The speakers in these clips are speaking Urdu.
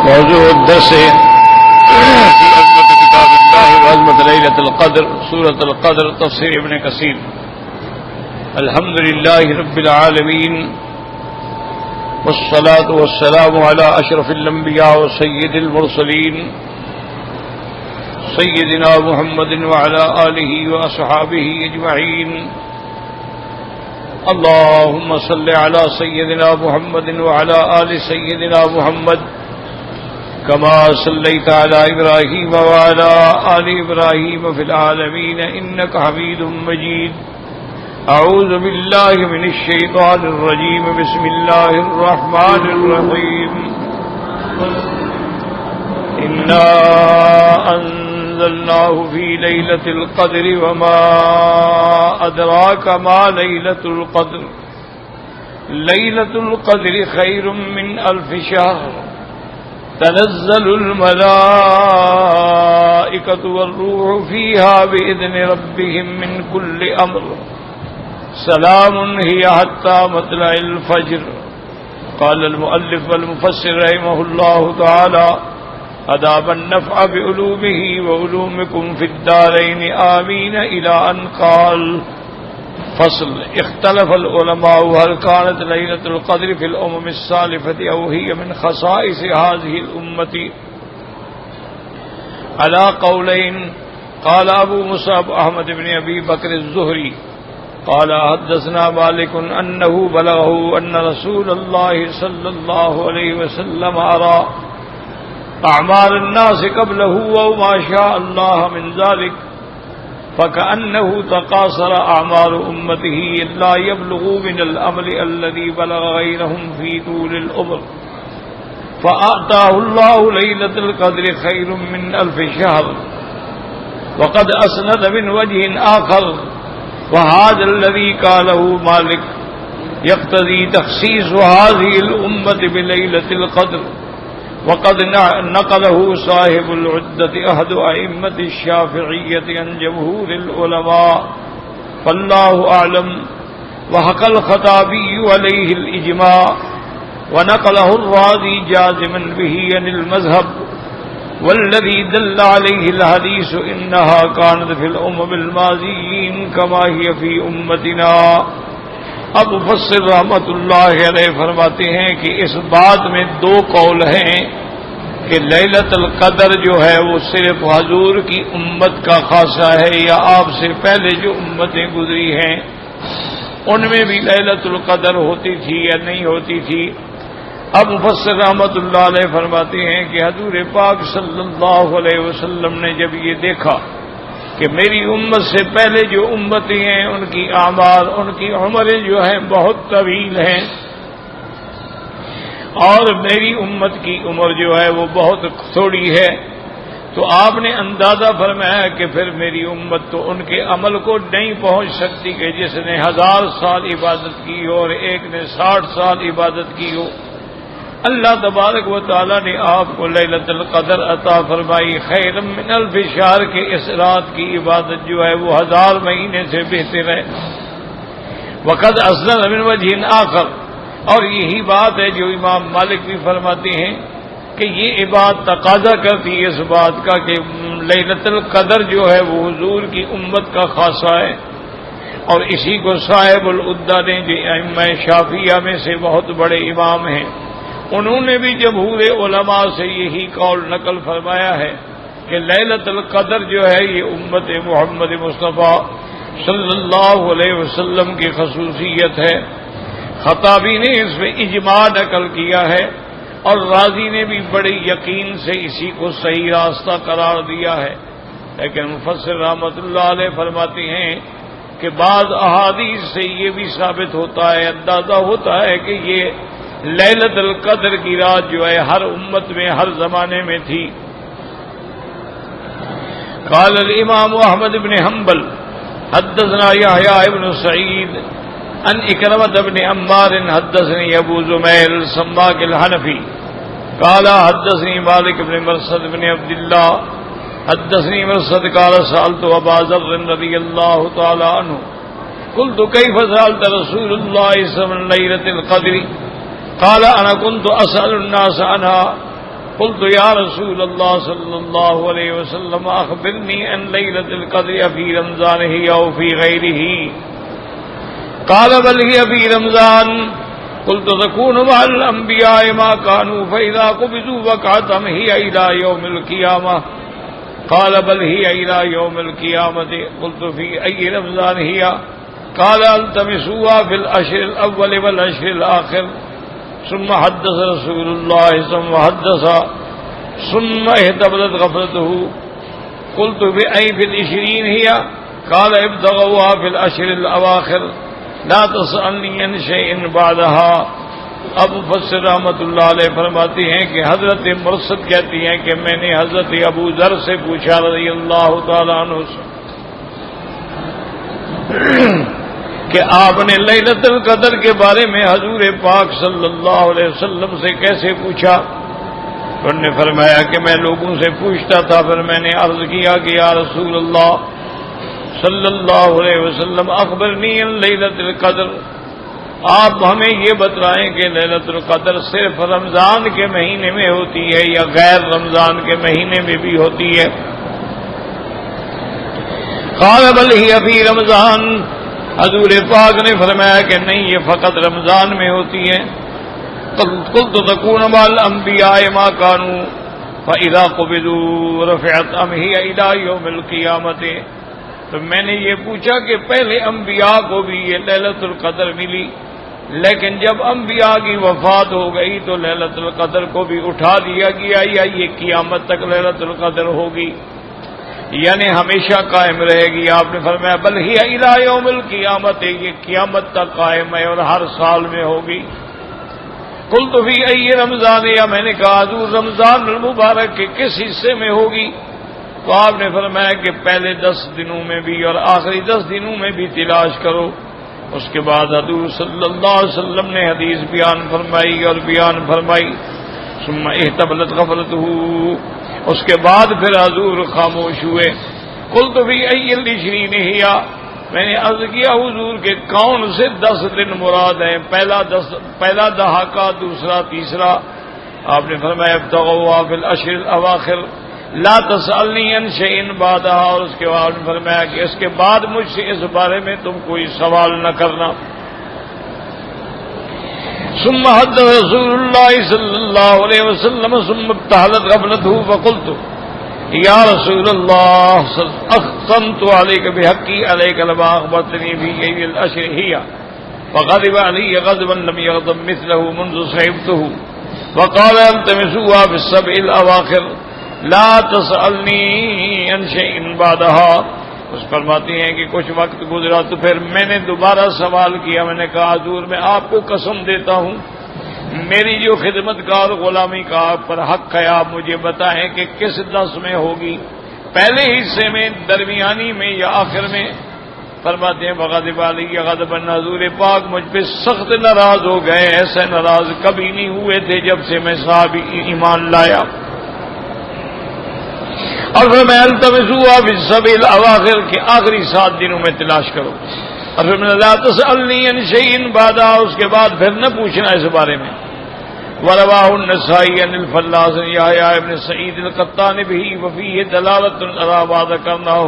موضوع الدرس في عظمة كتاب الله وعظمة ليلة القدر سورة القدر تفسير ابن كثير. الحمد لله رب العالمين والصلاة والسلام على أشرف الأنبياء وسيد المرسلين سيدنا محمد وعلى آله وأصحابه أجمعين. اللهم صل على سيدنا محمد وعلى آل سيدنا محمد كما صليت على إبراهيم وعلى آل إبراهيم في العالمين إنك حميد مجيد. أعوذ بالله من الشيطان الرجيم. بسم الله الرحمن الرحيم. إنا أنزلناه في ليلة القدر وما أدراك ما ليلة القدر. ليلة القدر خير من 1000 شهر. تنزل الملائكة والروح فيها بإذن ربهم من كل أمر. سلام هي حتى مطلع الفجر. قال المؤلف والمفسر رحمه الله تعالى: أدام النفع بعلومه وعلومكم في الدارين آمين. إلى أن قال: فصل. اختلف العلماء هل كانت ليلة القدر في الأمم السالفة أو هي من خصائص هذه الأمة على قولين. قال أبو مصعب أحمد بن أبي بكر الزهري قال حدثنا مالك أنه بلغه أن رسول الله صلى الله عليه وسلم أرى أعمال الناس قبله وما شاء الله من ذلك فكأنه تقاصر أعمال أمته لا يبلغوا من الأمل الذي بلغ غيرهم في طول العمر. فأعطاه الله ليلة القدر خير من 1000 شهر. وقد أسند من وجه آخر وهذا الذي قاله مالك يقتضي تخصيص هذه الأمة بليلة القدر. وقد نقله صاحب العدة أحد أئمة الشافعية عن جمهور العلماء فالله أعلم. وحكى الخطابي عليه الإجماع ونقله الرازي جازما به عن المذهب. والذي دل عليه الحديث إنها كانت في الأمم الماضيين كما هي في أمتنا. اب مفسر رحمت اللہ علیہ فرماتے ہیں کہ اس بات میں 2 قول ہیں کہ لیلۃ القدر جو ہے وہ صرف حضور کی امت کا خاصہ ہے یا آپ سے پہلے جو امتیں گزری ہیں ان میں بھی لیلۃ القدر ہوتی تھی یا نہیں ہوتی تھی. اب مفسر رحمت اللہ علیہ فرماتے ہیں کہ حضور پاک صلی اللہ علیہ وسلم نے جب یہ دیکھا کہ میری امت سے پہلے جو امتیں ہیں ان کی اعمال ان کی عمریں جو ہیں بہت طویل ہیں اور میری امت کی عمر جو ہے وہ بہت تھوڑی ہے، تو آپ نے اندازہ فرمایا کہ پھر میری امت تو ان کے عمل کو نہیں پہنچ سکتی کہ جس نے 1000 سال عبادت کی ہو اور ایک نے 60 سال عبادت کی ہو. اللہ تبارک و تعالی نے آپ کو لیلۃ القدر عطا فرمائی خیر من 1000 شہر کے اس رات کی عبادت جو ہے وہ 1000 مہینے سے بہتر ہے. وقد اسند من وجہ آخر، اور یہی بات ہے جو امام مالک بھی فرماتے ہیں کہ یہ عبادت تقاضا کرتی ہے اس بات کا کہ لیلۃ القدر جو ہے وہ حضور کی امت کا خاصہ ہے. اور اسی کو صاحب العدہ نے جو ائمہ شافعیہ میں سے بہت بڑے امام ہیں انہوں نے بھی جمہور علماء سے یہی قول نقل فرمایا ہے کہ لیلۃ القدر جو ہے یہ امت محمد مصطفیٰ صلی اللہ علیہ وسلم کی خصوصیت ہے. خطابی نے اس میں اجماع نقل کیا ہے اور رازی نے بھی بڑے یقین سے اسی کو صحیح راستہ قرار دیا ہے. لیکن مفسر رحمت اللہ علیہ فرماتے ہیں کہ بعض احادیث سے یہ بھی ثابت ہوتا ہے، اندازہ ہوتا ہے کہ یہ لیلۃ القدر کی رات جو ہے ہر امت میں ہر زمانے میں تھی. قال الامام احمد بن حنبل حدثنا يحيى بن سعيد عن اکرمۃ بن عمار حدثني ابو زميل سماك الحنفي قال حدثني مالك بن مرثد بن عبد الله حدثني مرثد قال سألت ابا ذر رضي الله تعالى عنه قلت كيف سألت رسول الله صلى الله عليه وسلم ليلة القدر قال انا كنت اسال الناس عنها قلت یا رسول اللہ صلی اللہ علیہ وسلم اخبرنی عن لیلۃ القدر فی رمضان ہی او فی غیرہ قال بل هي في رمضان قلت تكون مع الانبیاء ما كانوا فاذا قبضوا وقعتهم هي الى يوم القيامه قال بل هي الى يوم القيامه قلت في اي رمضان هي قال التمسوها في الاشهر الاول والاشهر الاخر ثم حدث رسول الله ثم اهتبلت غفلته قلت بأي في العشرين هي قال ابتغوها في الاشهر الاواخر لا تسألنی عن شیء بعدها. اب مفسر رحمۃ اللہ علیہ فرماتے ہیں کہ حضرت مرثد کہتی ہیں کہ میں نے حضرت ابو ذر سے پوچھا رضی اللہ تعالیٰ عنہ سے کہ آپ نے لیلۃ القدر کے بارے میں حضور پاک صلی اللہ علیہ وسلم سے کیسے پوچھا؟ انہوں نے فرمایا کہ میں لوگوں سے پوچھتا تھا، پھر میں نے عرض کیا کہ یا رسول اللہ صلی اللہ علیہ وسلم اخبرنی عن لیلۃ القدر، آپ ہمیں یہ بتلائیں کہ لیلۃ القدر صرف رمضان کے مہینے میں ہوتی ہے یا غیر رمضان کے مہینے میں بھی ہوتی ہے؟ قال بل ہی فی رمضان، حضور پاک نے فرمایا کہ نہیں، یہ فقط رمضان میں ہوتی ہے. قلت تکون مع الانبیاء ما كانوا فاذا قبضوا رفعت ام هي الى يوم القیامت. تو میں نے یہ پوچھا کہ پہلے انبیاء کو بھی یہ لیلۃ القدر ملی، لیکن جب انبیاء کی وفات ہو گئی تو لیلۃ القدر کو بھی اٹھا دیا گیا، یا یہ قیامت تک لیلۃ القدر ہوگی یعنی ہمیشہ قائم رہے گی؟ آپ نے فرمایا بل ہی الی یوم القیامت، یہ قیامت تک قائم ہے اور ہر سال میں ہوگی. قلت فی ای رمضان، یا میں نے کہا حضور رمضان المبارک کے کس حصے میں ہوگی؟ تو آپ نے فرمایا کہ پہلے 10 دنوں میں بھی اور آخری 10 دنوں میں بھی تلاش کرو. اس کے بعد حضور صلی اللہ علیہ وسلم نے حدیث بیان فرمائی ثم احتبلت غفلتہ، اس کے بعد پھر حضور خاموش ہوئے. قلت فی ای العشرین ہی، میں نے عرض کیا حضور کے کون سے 10 دن مراد ہیں؟ پہلا دہاکہ، دوسرا، تیسرا؟ آپ نے فرمایا ابتغوا فی الاشہر الاواخر لا تسألنی عن شیء بعدها، اور اس کے بعد فرمایا کہ اس کے بعد مجھ سے اس بارے میں تم کوئی سوال نہ کرنا. ثم حدث رسول اللہ صلی اللہ علیہ وسلم ثم ابتحلت غفلته فقلت یا رسول اللہ اقسمت علیک بحقی علیک لما اخبرتنی فی ای الاشہر ہی، فغضب علی غضبا لم یغضب مثلہ منذ صحبته وقال التمسوها في السبع الاواخر لا تسألنی عن شیء بعدها. اس فرماتی ہیں کہ کچھ وقت گزرا تو پھر میں نے دوبارہ سوال کیا. میں نے کہا حضور میں آپ کو قسم دیتا ہوں میری جو خدمت گار غلامی کا آپ پر حق ہے، آپ مجھے بتائیں کہ کس 10 میں ہوگی، پہلے حصے میں، درمیانی میں یا آخر میں؟ فرماتے ہیں بغضب علی غضبا، حضور پاک مجھ پہ سخت ناراض ہو گئے، ایسے ناراض کبھی نہیں ہوئے تھے جب سے میں صاحب ایمان لایا. اور پھر میں التمسوها فی السبع الاواخر کے آخری 7 دنوں میں تلاش کرو. اور پھر میں لا تسألنی عن شیء بعدها، اس کے بعد پھر نہ پوچھنا اس بارے میں. ورواہ النسائی عن الفلاس یحییٰ ابن سعید القطان به وفیہ دلالۃ علی ما ذکرناه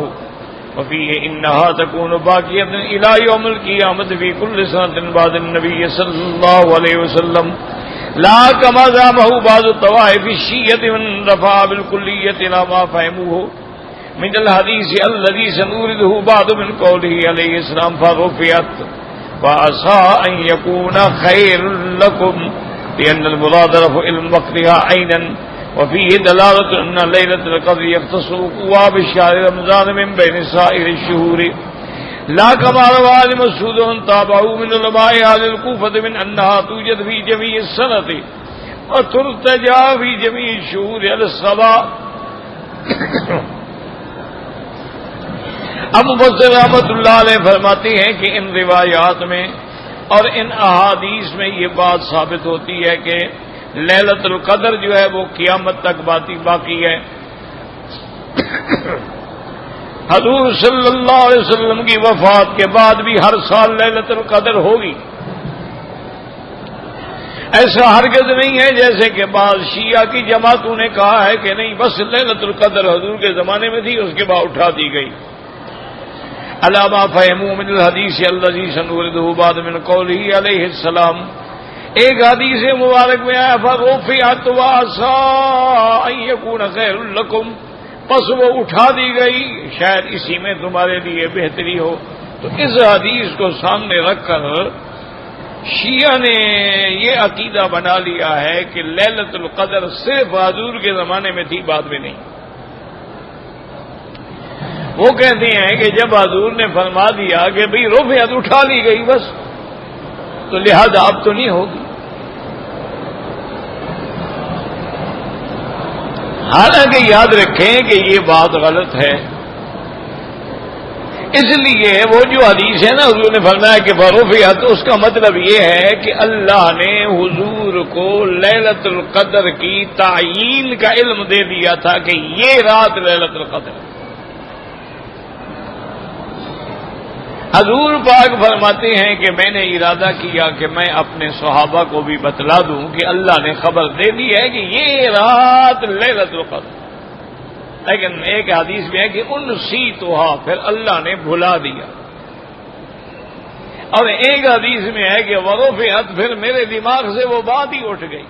وفیہ انها تکون باقیۃ الی یوم القیامۃ فی کل سنۃ بعد النبی صلی اللہ علیہ وسلم لا كما زعمه بعض الطوائف الشیعۃ من رفع بالکلیۃ الى ما فهموه من الحدیث الذي سنورده بعد من قوله علیہ السلام فرفعت وعسى ان يكون خير لكم لأن المراد رفع وقتها عينا وفيه دلالة أن ليلة القدر يختص وقوعها بالشهر رمضان من بين سائر الشهور لا كما روى ابن مسعود تابعه من علماء أهل الكوفة من أنها توجد في جميع السنة وترتجى في جميع الشهور على الصلاة. اب مفسر رحمۃ اللہ علیہ فرماتے ہیں کہ ان روایات میں اور ان احادیث میں یہ بات ثابت ہوتی ہے کہ لیلۃ القدر جو ہے وہ قیامت تک باقی ہے. حضور صلی اللہ علیہ وسلم کی وفات کے بعد بھی ہر سال لیلۃ القدر ہوگی. ایسا ہرگز نہیں ہے جیسے کہ بعض شیعہ کی جماعتوں نے کہا ہے کہ نہیں بس لیلۃ القدر حضور کے زمانے میں تھی، اس کے بعد اٹھا دی گئی. علامہ فہموا من الحدیث الذی سنورده بعد من قوله علیہ السلام، ایک حدیث مبارک میں آیا فرفعت وعسى ان يكون خیر لکم، پس وہ اٹھا دی گئی شاید اسی میں تمہارے لیے بہتری ہو. تو اس حدیث کو سامنے رکھ کر شیعہ نے یہ عقیدہ بنا لیا ہے کہ لیلۃ القدر صرف حضور کے زمانے میں تھی، بعد میں نہیں. وہ کہتے ہیں کہ جب حضور نے فرما دیا کہ بھئی رفعت اٹھا لی گئی بس، تو لہذا اب تو نہیں ہوگی. حالانکہ یاد رکھیں کہ یہ بات غلط ہے. اس لیے وہ جو حدیث ہے نا حضور نے فرمایا کہ فرفعت، اس کا مطلب یہ ہے کہ اللہ نے حضور کو لیلۃ القدر کی تعیین کا علم دے دیا تھا کہ یہ رات لیلۃ القدر. حضور پاک فرماتے ہیں کہ میں نے ارادہ کیا کہ میں اپنے صحابہ کو بھی بتلا دوں کہ اللہ نے خبر دے دی ہے کہ یہ رات لیلۃ القدر. لیکن ایک حدیث میں ہے کہ انسیتھا، پھر اللہ نے بھلا دیا. اور ایک حدیث میں ہے کہ ورفعت، پھر میرے دماغ سے وہ بات ہی اٹھ گئی،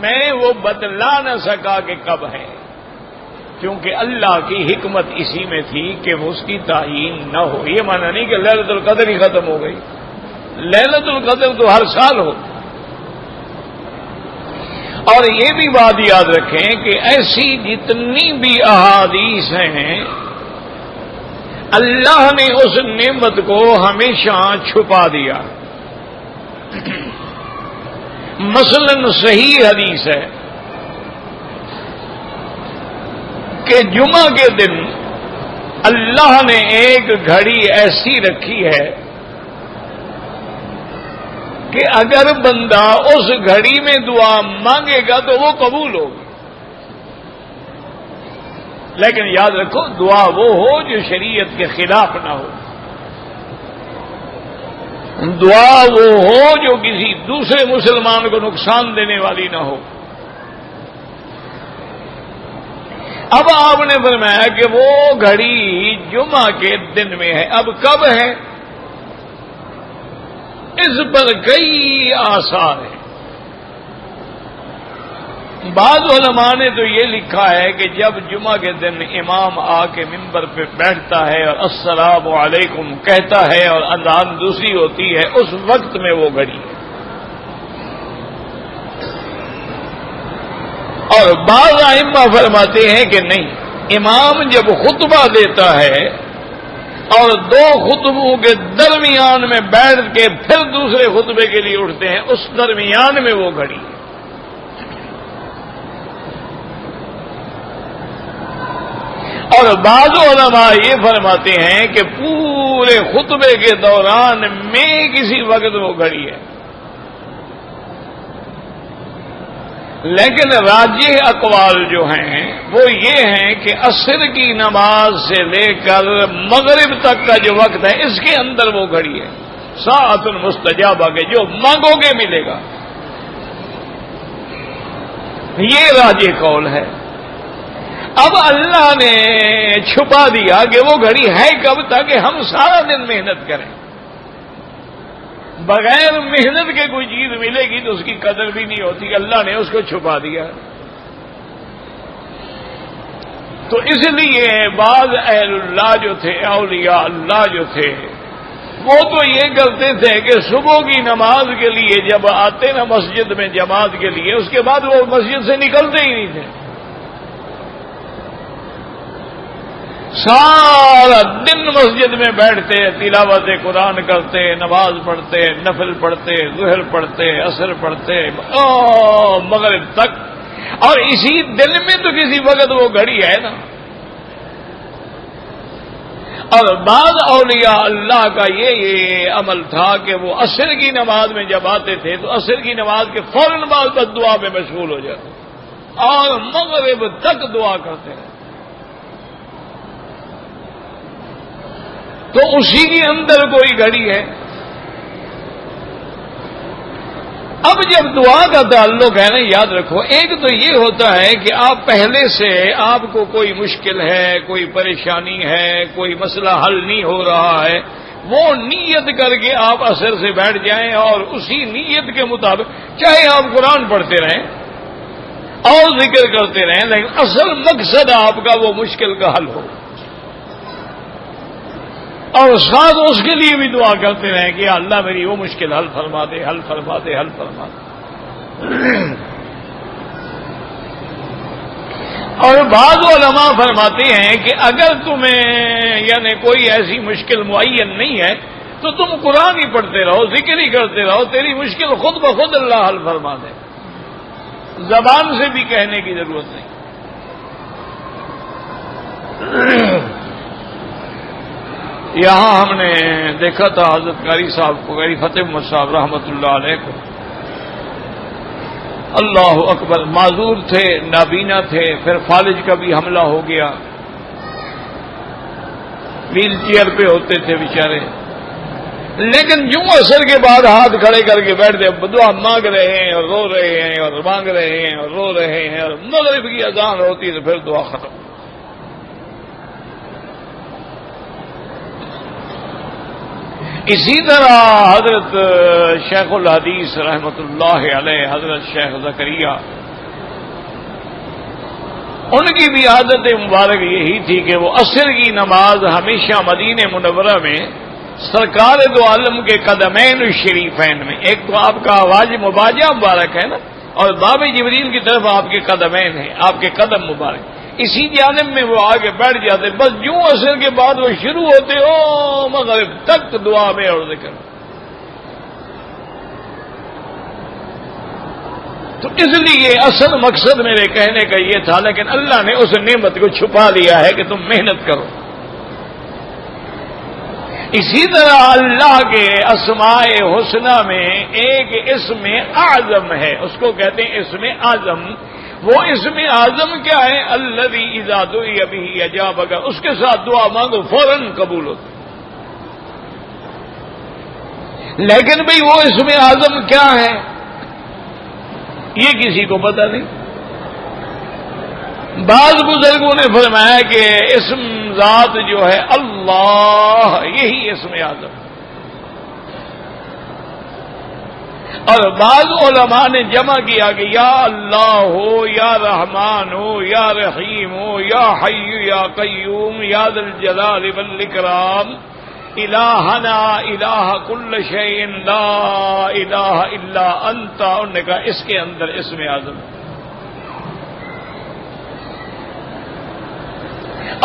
میں وہ بتلا نہ سکا کہ کب ہے، کیونکہ اللہ کی حکمت اسی میں تھی کہ اس کی تعیین نہ ہو. یہ مانا نہیں کہ لیلۃ القدر ہی ختم ہو گئی، لیلۃ القدر تو ہر سال ہو. اور یہ بھی بات یاد رکھیں کہ ایسی جتنی بھی احادیث ہیں اللہ نے اس نعمت کو ہمیشہ چھپا دیا. مثلا صحیح حدیث ہے کہ جمعہ کے دن اللہ نے ایک گھڑی ایسی رکھی ہے کہ اگر بندہ اس گھڑی میں دعا مانگے گا تو وہ قبول ہوگی. لیکن یاد رکھو دعا وہ ہو جو شریعت کے خلاف نہ ہو، دعا وہ ہو جو کسی دوسرے مسلمان کو نقصان دینے والی نہ ہو. اب آپ نے فرمایا کہ وہ گھڑی جمعہ کے دن میں ہے. اب کب ہے؟ اس پر کئی آثار ہیں. بعض علماء نے تو یہ لکھا ہے کہ جب جمعہ کے دن امام آ کے ممبر پہ بیٹھتا ہے اور السلام علیکم کہتا ہے اور اذان دوسری ہوتی ہے، اس وقت میں وہ گھڑی ہے. اور بعض ائمہ فرماتے ہیں کہ نہیں، امام جب خطبہ دیتا ہے اور دو خطبوں کے درمیان میں بیٹھ کے پھر دوسرے خطبے کے لیے اٹھتے ہیں، اس درمیان میں وہ گھڑی ہے. اور بعض علماء یہ فرماتے ہیں کہ پورے خطبے کے دوران میں کسی وقت وہ گھڑی ہے. لیکن راجح اقوال جو ہیں وہ یہ ہیں کہ عصر کی نماز سے لے کر مغرب تک کا جو وقت ہے اس کے اندر وہ گھڑی ہے. ساعۃ مستجابہ کے جو مانگو گے ملے گا، یہ راجح قول ہے. اب اللہ نے چھپا دیا کہ وہ گھڑی ہے کب، تاکہ ہم سارا دن محنت کریں. بغیر محنت کے کوئی چیز ملے گی تو اس کی قدر بھی نہیں ہوتی. اللہ نے اس کو چھپا دیا. تو اس لیے بعض اہل اللہ جو تھے، اولیاء اللہ جو تھے، وہ تو یہ کرتے تھے کہ صبح کی نماز کے لیے جب آتے نا مسجد میں جماعت کے لیے، اس کے بعد وہ مسجد سے نکلتے ہی نہیں تھے. سارا دن مسجد میں بیٹھتے، تلاوت قرآن کرتے، نماز پڑھتے، نفل پڑھتے، ظہر پڑھتے، عصر پڑھتے، مغرب تک. اور اسی دن میں تو کسی وقت وہ گھڑی ہے نا. اور بعض اولیاء اللہ کا یہ عمل تھا کہ وہ عصر کی نماز میں جب آتے تھے تو عصر کی نماز کے فوراً بعد بس دعا میں مشغول ہو جاتے اور مغرب تک دعا کرتے ہیں. تو اسی کے اندر کوئی گھڑی ہے. اب جب دعا کا تعلق ہے نا، یاد رکھو، ایک تو یہ ہوتا ہے کہ آپ پہلے سے آپ کو کوئی مشکل ہے، کوئی پریشانی ہے، کوئی مسئلہ حل نہیں ہو رہا ہے، وہ نیت کر کے آپ اثر سے بیٹھ جائیں اور اسی نیت کے مطابق چاہے آپ قرآن پڑھتے رہیں اور ذکر کرتے رہیں، لیکن اصل مقصد آپ کا وہ مشکل کا حل ہو، اور ساتھ اس کے لیے بھی دعا کرتے رہیں کہ اللہ میری وہ مشکل حل فرما دے، حل فرما دے، حل فرما دے۔ اور بعض علماء فرماتے ہیں کہ اگر تمہیں یعنی کوئی ایسی مشکل معین نہیں ہے تو تم قرآن ہی پڑھتے رہو، ذکر ہی کرتے رہو، تیری مشکل خود بخود اللہ حل فرما دے، زبان سے بھی کہنے کی ضرورت نہیں۔ یہاں ہم نے دیکھا تھا حضرت قاری صاحب کو، قاری فتح محمد صاحب رحمۃ اللہ علیہ کو، اللہ اکبر، معذور تھے، نابینا تھے، پھر فالج کا بھی حملہ ہو گیا، ویل چیئر پہ ہوتے تھے بیچارے، لیکن یوں اثر کے بعد ہاتھ کھڑے کر کے بیٹھ دے، دعا مانگ رہے ہیں اور رو رہے ہیں اور مانگ رہے ہیں اور رو رہے ہیں، اور مغرب کی اذان ہوتی تو پھر دعا ختم۔ اسی طرح حضرت شیخ الحدیث رحمۃ اللہ علیہ، حضرت شیخ زکریا، ان کی بھی عادت مبارک یہی تھی کہ وہ عصر کی نماز ہمیشہ مدینہ منورہ میں سرکار دو عالم کے قدمین الشریفین میں، ایک تو آپ کا آواز مباجہ مبارک ہے نا، اور باب جبریل کی طرف آپ کے قدمین ہیں، آپ کے قدم مبارک، اسی جانب میں وہ آگے بیٹھ جاتے، بس یوں عصر کے بعد وہ شروع ہوتے او مغرب تک دعا میں اور ذکر۔ تو اس لیے اصل مقصد میرے کہنے کا یہ تھا، لیکن اللہ نے اس نعمت کو چھپا لیا ہے کہ تم محنت کرو۔ اسی طرح اللہ کے اسماء حسنہ میں ایک اسم اعظم ہے، اس کو کہتے ہیں اسم اعظم۔ وہ اسم اعظم کیا ہے؟ الذی اذا دعی بہ اجاب، اگر اس کے ساتھ دعا مانگو فوراً قبول ہوتی۔ لیکن بھئی وہ اسم اعظم کیا ہے یہ کسی کو پتہ نہیں۔ بعض بزرگوں نے فرمایا کہ اسم ذات جو ہے اللہ، یہی اسم اعظم، اور بعض علماء نے جمع کیا کہ یا اللہ ہو، یا رحمان ہو، یا رحیم ہو، یا حی یا قیوم، یا ذا الجلال والاکرام، الہنا الہ کل شیء لا الہ الا انت، انہوں نے کہا اس کے اندر اسم اعظم۔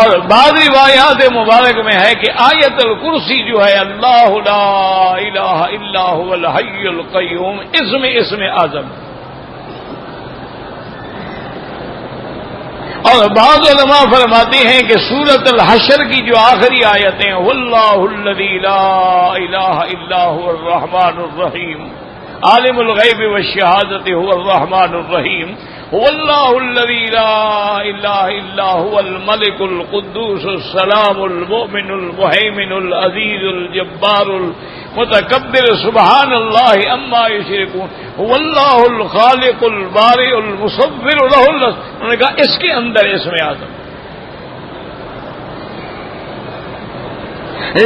اور بعض روایات مبارک میں ہے کہ آیت الکرسی جو ہے اللہ لا الہ الا هو الحی القیوم، اسم اعظم۔ اور بعض علماء فرماتے ہیں کہ سورۃ الحشر کی جو آخری آیتیں واللہ الذی لا الہ الا هو الرحمن الرحیم عالم الغیب والشہادۃ هو الرحمن الرحیم هو اللہ الذی لا الہ الا هو الملک القدوس السلام المؤمن المہیمن العزیز الجبار المتکبر سبحان اللہ عما یشرکون هو اللہ الخالق البارئ المصور له انہوں نے کہا اس کے اندر اسم اعظم،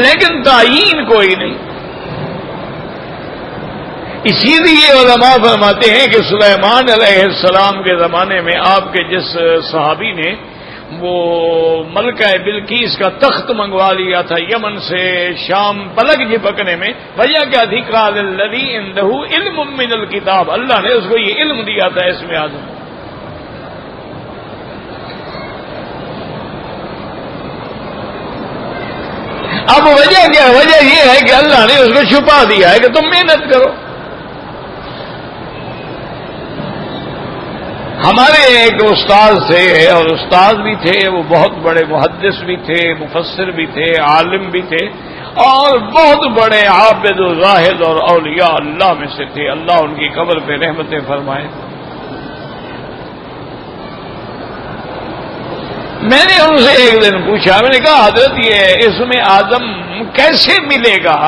لیکن تعیین کوئی نہیں۔ اسی لیے علماء فرماتے ہیں کہ سلیمان علیہ السلام کے زمانے میں آپ کے جس صحابی نے وہ ملکہ بلقیس کا تخت منگوا لیا تھا یمن سے شام پلک جھپکنے میں، وجہ کیا تھی؟ قال الذی عنده علم من الکتاب، اللہ نے اس کو یہ علم دیا تھا اسم اعظم۔ اب وجہ کیا؟ وجہ یہ ہے کہ اللہ نے اس کو چھپا دیا ہے کہ تم محنت کرو۔ ہمارے ایک استاد تھے، اور استاد بھی تھے، وہ بہت بڑے محدث بھی تھے، مفسر بھی تھے، عالم بھی تھے، اور بہت بڑے عابد و زاہد اور اولیاء اللہ میں سے تھے، اللہ ان کی قبر پہ رحمتیں فرمائے۔ میں نے ان سے ایک دن پوچھا، میں نے کہا حضرت یہ اسم اعظم کیسے ملے گا؟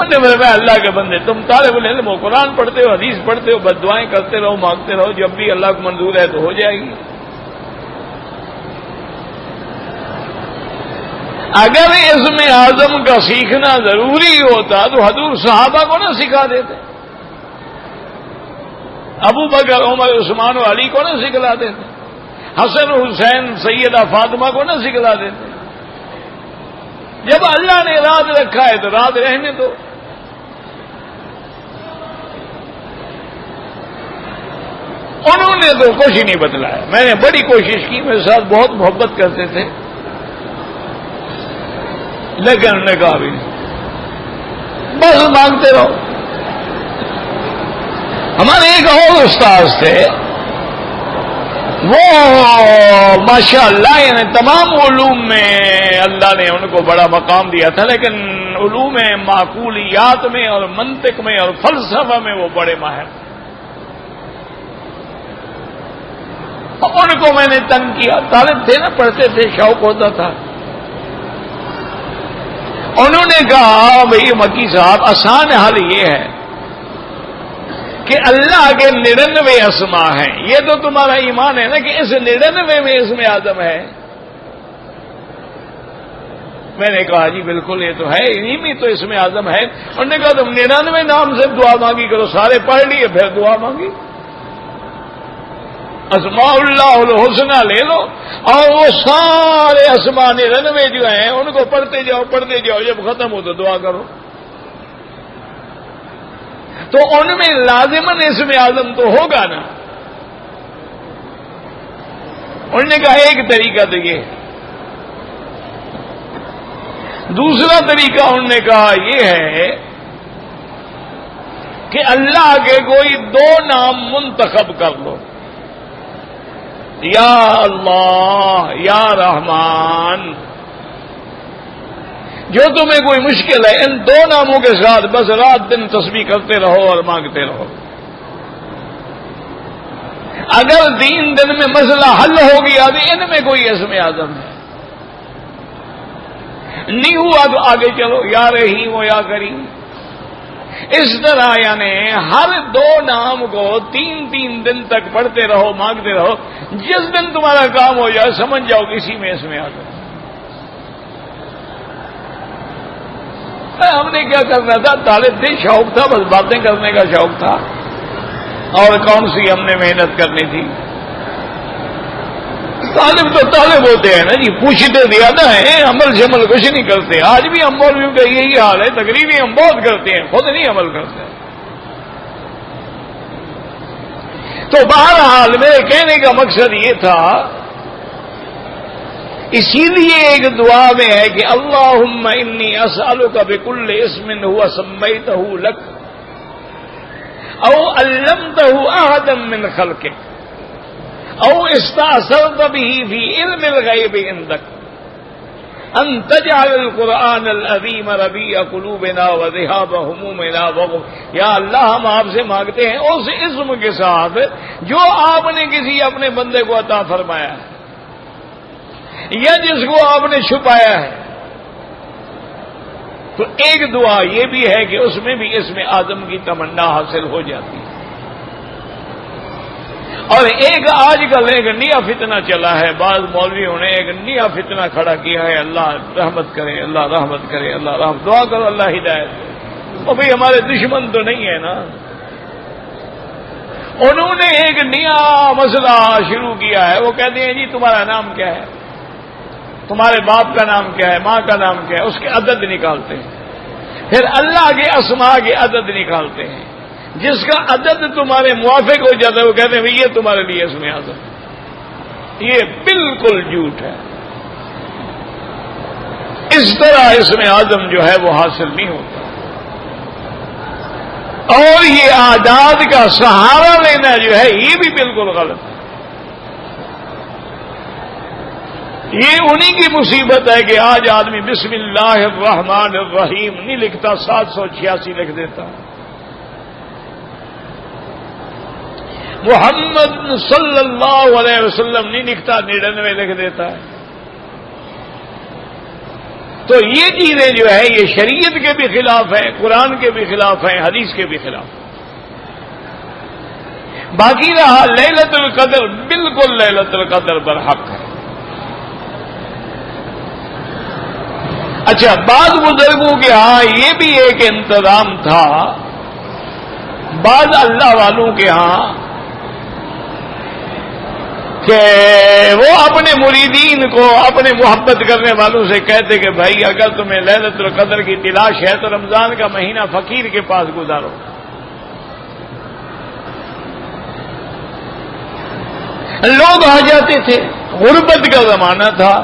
انہوں نے فرمایا اللہ کے بندے تم طالب العلم ہو، قرآن پڑھتے ہو، حدیث پڑھتے ہو، بد دعائیں کرتے رہو، مانگتے رہو، جب بھی اللہ کو منظور ہے تو ہو جائے گی۔ اگر اسم اعظم کا سیکھنا ضروری ہوتا تو حضور صحابہ کو نہ سکھا دیتے، ابو بکر عمر عثمان و علی کو نہ سکھلا دیتے، حسن حسین سیدہ فاطمہ کو نہ سکھلا دیتے۔ جب اللہ نے رات رکھا ہے تو رات رہنے دو۔ انہوں نے تو کچھ ہی نہیں بتلایا، میں نے بڑی کوشش کی، میرے ساتھ بہت محبت کرتے تھے، لیکن انہوں نے کہا بھی نہیں، بس مانگتے رہو۔ ہمارے ایک اور استاذ تھے، وہ ماشاء اللہ یعنی تمام علوم میں اللہ نے ان کو بڑا مقام دیا تھا، لیکن علوم معقولیات میں اور منطق میں اور فلسفہ میں وہ بڑے ماہر تھے۔ ان کو میں نے تنگ کیا، طالب تھے نا، پڑھتے تھے، شوق ہوتا تھا۔ انہوں نے کہا بھئی مکی صاحب آسان حل یہ ہے کہ اللہ کے 99 اسما ہیں، یہ تو تمہارا ایمان ہے نا کہ اس 99 میں اسم اعظم ہے۔ میں نے کہا جی بالکل یہ تو ہے، انہی میں تو اسم اعظم ہے۔ انہوں نے کہا تم 99 نام سے دعا مانگی کرو، سارے پڑھ لیے پھر دعا مانگی، اسماء اللہ الحسنہ لے لو اور وہ سارے اسماء 99 جو ہیں ان کو پڑھتے جاؤ، جب ختم ہو تو دعا کرو۔ تو ان میں لازماً اسم اعظم تو ہوگا نا۔ انہوں نے کہا ایک طریقہ تو یہ، دوسرا طریقہ انہوں نے کہا یہ ہے کہ اللہ کے کوئی 2 نام منتخب کر لو، یا اللہ یا رحمان، جو تمہیں کوئی مشکل ہے ان 2 ناموں کے ساتھ بس رات دن تسبیح کرتے رہو اور مانگتے رہو۔ اگر 3 دن میں مسئلہ حل ہو گیا تو ان میں کوئی اسم اعظم ہے، نہیں ہوا تو آگے چلو، یا رحیم و یا کریم۔ اس طرح یعنی ہر 2 نام کو 3 دن تک پڑھتے رہو، مانگتے رہو، جس دن تمہارا کام ہو جائے سمجھ جاؤ کہ اسی میں اسم اعظم۔ ہم نے کیا کرنا تھا، طالب تھے، شوق تھا، بس باتیں کرنے کا شوق تھا، اور کون سی ہم نے محنت کرنی تھی۔ طالب تو طالب ہوتے ہیں نا جی، پوچھتے زیادہ ہیں، عمل شمل کچھ نہیں کرتے۔ آج بھی ہم مولویوں کا یہی حال ہے، تقریباً ہم بہت کرتے ہیں، خود نہیں عمل کرتے۔ تو بہرحال میرے کہنے کا مقصد یہ تھا، اسی لیے ایک دعا میں ہے کہ اللہم انی اسألک بکل اسم ہوا سمیتہ لک او علمتہ احدا من خلقک او استأثرت به فی علم الغیب عندک ان تجعل القرآن العظیم ربیع قلوبنا وذہاب ہمومنا یا اللہ ہم آپ سے مانگتے ہیں اس اسم کے ساتھ جو آپ نے کسی اپنے بندے کو عطا فرمایا ہے یا جس کو آپ نے چھپایا ہے۔ تو ایک دعا یہ بھی ہے کہ اس میں بھی اسم اعظم کی تمنا حاصل ہو جاتی ہے۔ اور ایک آج کل ایک نیا فتنہ چلا ہے، بعض مولویوں نے ایک نیا فتنہ کھڑا کیا ہے، اللہ رحمت کرے، اللہ رحمت کرے، اللہ رحمت، دعا کرو اللہ ہدایت دے۔ اور بھئی ہمارے دشمن تو نہیں ہے نا۔ انہوں نے ایک نیا مسئلہ شروع کیا ہے، وہ کہتے ہیں جی تمہارا نام کیا ہے، تمہارے باپ کا نام کیا ہے، ماں کا نام کیا ہے، اس کے عدد نکالتے ہیں، پھر اللہ کے اسماء کے عدد نکالتے ہیں، جس کا عدد تمہارے موافق ہو جاتا ہے وہ کہتے ہیں یہ تمہارے لیے اسم اعظم۔ یہ بالکل جھوٹ ہے، اس طرح اسم اعظم جو ہے وہ حاصل نہیں ہوتا، اور یہ اعداد کا سہارا لینا جو ہے یہ بھی بالکل غلط ہے۔ یہ انہی کی مصیبت ہے کہ آج آدمی بسم اللہ الرحمن الرحیم نہیں لکھتا، 786 لکھ دیتا، محمد صلی اللہ علیہ وسلم نہیں لکھتا، 99 لکھ دیتا ہے۔ تو یہ چیزیں جو ہے یہ شریعت کے بھی خلاف ہیں، قرآن کے بھی خلاف ہیں، حدیث کے بھی خلاف ہیں۔ باقی رہا لیلۃ القدر، بالکل لیلۃ القدر برحق ہے۔ اچھا، بعض بزرگوں کے ہاں یہ بھی ایک انتظام تھا، بعض اللہ والوں کے ہاں، کہ وہ اپنے مریدین کو، اپنے محبت کرنے والوں سے کہتے کہ بھائی اگر تمہیں لیلۃ القدر کی تلاش ہے تو رمضان کا مہینہ فقیر کے پاس گزارو۔ لوگ آ جاتے تھے، غربت کا زمانہ تھا،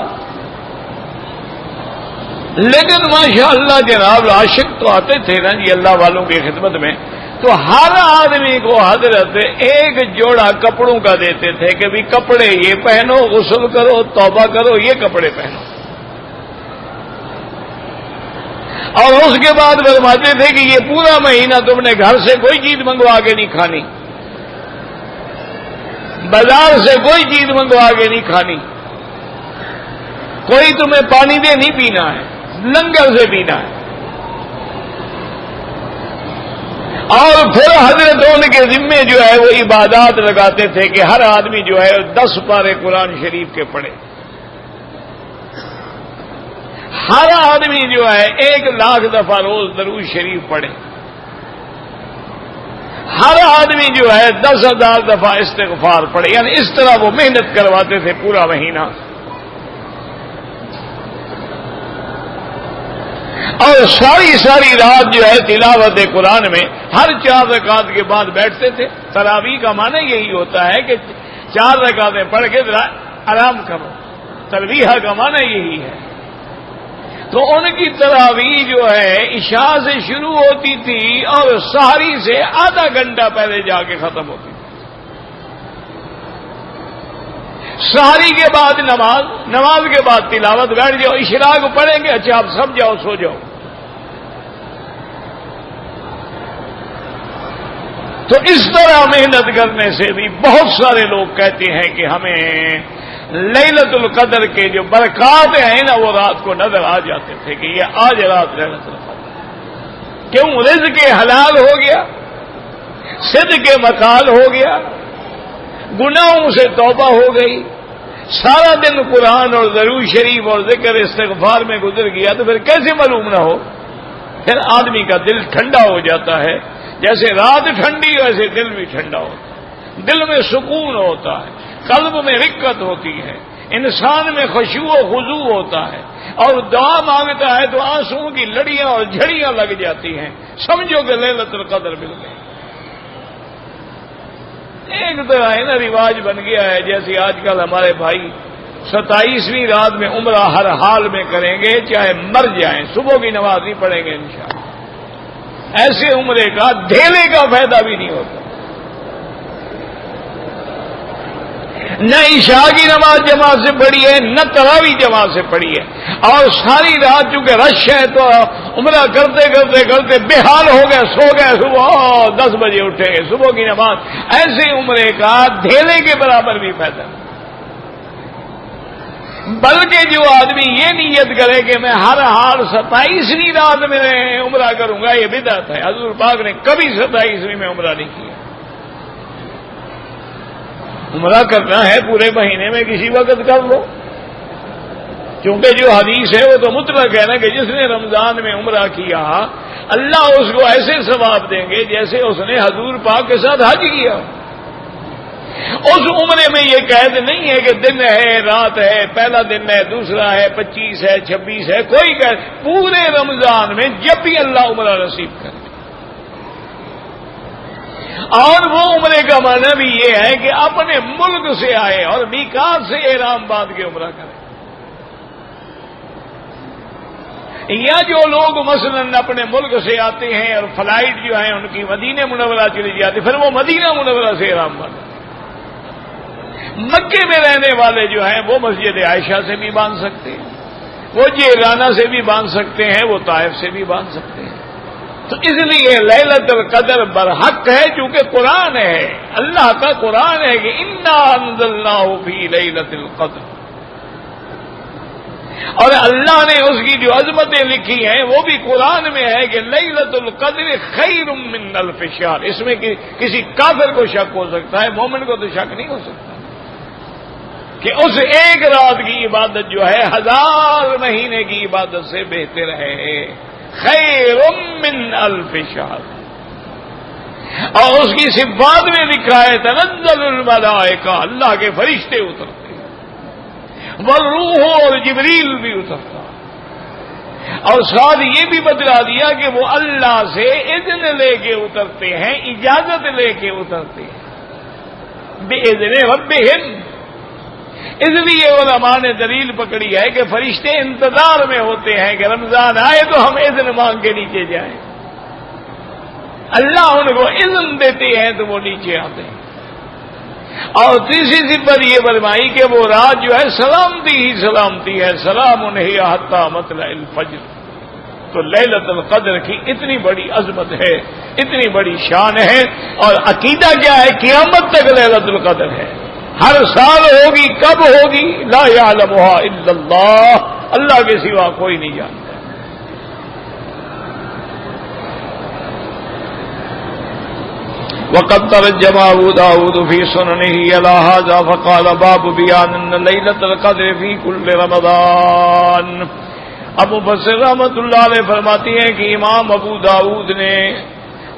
لیکن ماشاءاللہ جناب عاشق تو آتے تھے نا جی اللہ والوں کی خدمت میں، تو ہر آدمی کو حضرت ایک جوڑا کپڑوں کا دیتے تھے کہ بھی کپڑے یہ پہنو، غسل کرو، توبہ کرو، یہ کپڑے پہنو۔ اور اس کے بعد فرماتے تھے کہ یہ پورا مہینہ تم نے گھر سے کوئی چیز منگوا کے نہیں کھانی، بازار سے کوئی چیز منگوا کے نہیں کھانی، کوئی تمہیں پانی دے نہیں پینا ہے، لنگر سے پینا ہے۔ اور پھر حضرت ان کے ذمے جو ہے وہ عبادات لگاتے تھے کہ ہر آدمی جو ہے 10 پارے قرآن شریف کے پڑھے، ہر آدمی جو ہے 1,00,000 دفعہ روز درود شریف پڑھے، ہر آدمی جو ہے 10,000 دفعہ استغفار پڑھے، یعنی اس طرح وہ محنت کرواتے تھے پورا مہینہ۔ اور ساری رات جو ہے تلاوت قرآن میں ہر 4 رکعت کے بعد بیٹھتے تھے۔ تراویح کا معنی یہی ہوتا ہے کہ 4 رکعتیں پڑھ کے آرام کرو، تراویح کا معنی یہی ہے۔ تو ان کی تراویح جو ہے عشاء سے شروع ہوتی تھی اور سحری سے آدھا گھنٹہ پہلے جا کے ختم ہوتی تھی۔ سحری کے بعد نماز کے بعد تلاوت، بیٹھ جاؤ، اشراق پڑھیں گے، اچھا آپ سب جاؤ سو جاؤ۔ تو اس طرح محنت کرنے سے بھی بہت سارے لوگ کہتے ہیں کہ ہمیں لیلۃ القدر کے جو برکات ہیں نا وہ رات کو نظر آ جاتے تھے کہ یہ آج رات لیلۃ القدر، کیوں؟ رزق حلال ہو گیا، صدق مقال ہو گیا، گناہوں سے توبہ ہو گئی، سارا دن قرآن اور درود شریف اور ذکر استغفار میں گزر گیا، تو پھر کیسے معلوم نہ ہو؟ پھر آدمی کا دل ٹھنڈا ہو جاتا ہے، جیسے رات ٹھنڈی ویسے دل بھی ٹھنڈا ہوتا ہے، دل میں سکون ہوتا ہے، قلب میں رقت ہوتی ہے، انسان میں خشوع و خضوع ہوتا ہے، اور دعا مانگتا ہے تو آنسوؤں کی لڑیاں اور جھڑیاں لگ جاتی ہیں، سمجھو کہ لیلۃ القدر مل گئی۔ ایک طرح ہے نا رواج بن گیا ہے، جیسے آج کل ہمارے بھائی 27ویں رات میں عمرہ ہر حال میں کریں گے، چاہے مر جائیں، صبح کی نماز نہیں پڑھیں گے انشاءاللہ۔ ایسے عمرے کا دھیلے کا فائدہ بھی نہیں ہوتا، نہ عشاء کی نماز جماعت سے پڑھی ہے، نہ تراویح جماعت سے پڑھی ہے، اور ساری رات چونکہ رش ہے تو عمرہ کرتے کرتے کرتے بے حال ہو گئے، سو گئے، صبح 10 بجے اٹھیں گے، صبح کی نماز۔ ایسے عمرے کا دھیلے کے برابر بھی فائدہ نہیں، بلکہ جو آدمی یہ نیت کرے کہ میں ہر حال 27ویں رات میں عمرہ کروں گا، یہ بدعت ہے۔ حضور پاک نے کبھی 27ویں میں عمرہ نہیں کیا۔ عمرہ کرنا ہے پورے مہینے میں کسی وقت کر لو، کیونکہ جو حدیث ہے وہ تو مطلق ہے نا کہ جس نے رمضان میں عمرہ کیا اللہ اس کو ایسے ثواب دیں گے جیسے اس نے حضور پاک کے ساتھ حج کیا۔ اس عمرے میں یہ قید نہیں ہے کہ دن ہے، رات ہے، پہلا دن ہے، دوسرا ہے، 25 ہے، 26 ہے، کوئی قید، پورے رمضان میں جب بھی اللہ عمرہ نصیب کرے۔ اور وہ عمرے کا معنی بھی یہ ہے کہ اپنے ملک سے آئے اور میقات سے احرام باندھ کے عمرہ کریں، یا جو لوگ مثلا اپنے ملک سے آتے ہیں اور فلائٹ جو ہے ان کی مدینہ منورہ چلی جاتی، پھر وہ مدینہ منورہ سے احرام باندھیں۔ مکے میں رہنے والے جو ہیں وہ مسجد عائشہ سے بھی باندھ سکتے ہیں، وہ جیرانہ سے بھی باندھ سکتے ہیں، وہ طائف سے بھی باندھ سکتے ہیں۔ تو اس لیے لیلۃ القدر برحق ہے، چونکہ قرآن ہے، اللہ کا قرآن ہے کہ انا انزلناہ فی لیلۃ القدر۔ اور اللہ نے اس کی جو عظمتیں لکھی ہیں وہ بھی قرآن میں ہے کہ لیلۃ القدر خیر من الف شہر. اس میں کسی کافر کو شک ہو سکتا ہے، مومن کو تو شک نہیں ہو سکتا کہ اس ایک رات کی عبادت جو ہے 1000 مہینے کی عبادت سے بہتر ہے. خیر من الف شہر. اور اس کی صفات میں لکھا ہے تنزل الملائکہ، اللہ کے فرشتے اترتے ہیں، والروح اور جبریل بھی اترتا. اور ساتھ یہ بھی بتلا دیا کہ وہ اللہ سے اذن لے کے اترتے ہیں، اجازت لے کے اترتے ہیں. بِإِذْنِ رَبِّهِمْ. اس لیے علماء نے دلیل پکڑی ہے کہ فرشتے انتظار میں ہوتے ہیں کہ رمضان آئے تو ہم اذن مانگ کے نیچے جائیں. اللہ ان کو اذن دیتے ہیں تو وہ نیچے آتے ہیں. اور تیسری صفت یہ فرمائی کہ وہ رات جو ہے سلامتی ہی سلامتی ہے. سلام ہی حتی مطلع الفجر. تو لیلۃ القدر کی اتنی بڑی عظمت ہے، اتنی بڑی شان ہے. اور عقیدہ کیا ہے؟ قیامت تک لیلۃ القدر ہے. ہر سال ہوگی. کب ہوگی؟ لا یعلمها الا اللہ. اللہ کے سوا کوئی نہیں جانتا. وقد ترجم ابو داود في سننه على هذا فقال باب بیان ان لیلۃ القدر في كل رمضان. ابو بصر رحمۃ اللہ علیہ فرماتی ہیں کہ امام ابو داود نے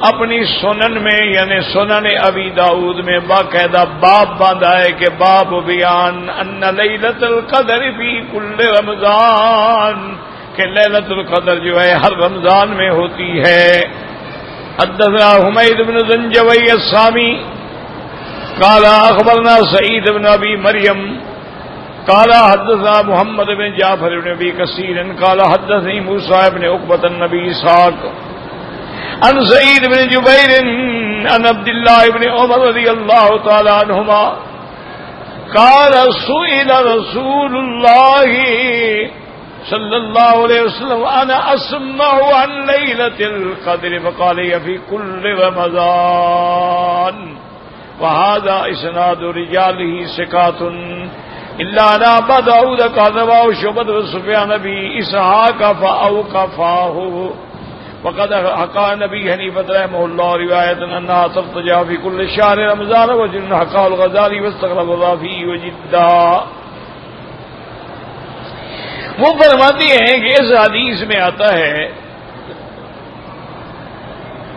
اپنی سنن میں یعنی سنن ابی داود میں باقاعدہ باب باندھا ہے کہ باب بیان ان لیلۃ القدر فی کل رمضان، کہ لیلۃ القدر جو ہے ہر رمضان میں ہوتی ہے. حدثنا حمید بن زنجوی السامی قال اخبرنا سعید بن ابی مریم قال حدثنا محمد بن جعفر بن ابی کثیر قال حدثني موسى بن عقبة النبي اسحاق عن سعید بن جبیر عن عبد الله بن عمر رضی اللہ تعالی عنہما قال سئل رسول اللہ صلی اللہ علیہ وسلم انا اسمع عن لیلۃ القدر فقال هي في كل رمضان وهذا اسناد رجاله ثقات الا انا ابا داود كذب وشعبة وسفيان بن اسحاق فاوقفاه. وقد حكى نبي حنيفة رحمه الله رواية انها ترتجى في كل شهر رمضان وجن حكى الغزالي واستغرب الرافعي وجدا. وہ فرماتی ہیں کہ اس حدیث میں آتا ہے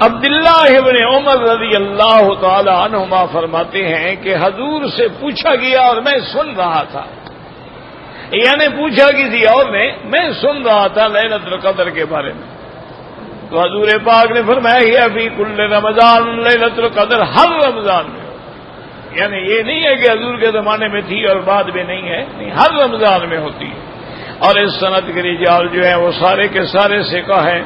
عبداللہ ابن عمر رضی اللہ تعالی عنہما فرماتے ہیں کہ حضور سے پوچھا گیا اور میں سن رہا تھا. یعنی پوچھا کسی اور نے، میں سن رہا تھا لیلۃ القدر کے بارے میں. تو حضور پاک نے فرمایا ہے فی کل رمضان، لیلۃ القدر ہر رمضان میں. یعنی یہ نہیں ہے کہ حضور کے زمانے میں تھی اور بعد میں نہیں ہے، نہیں، ہر رمضان میں ہوتی ہے. اور اس سند کے رجال جو ہیں وہ سارے کے سارے ثقہ ہیں.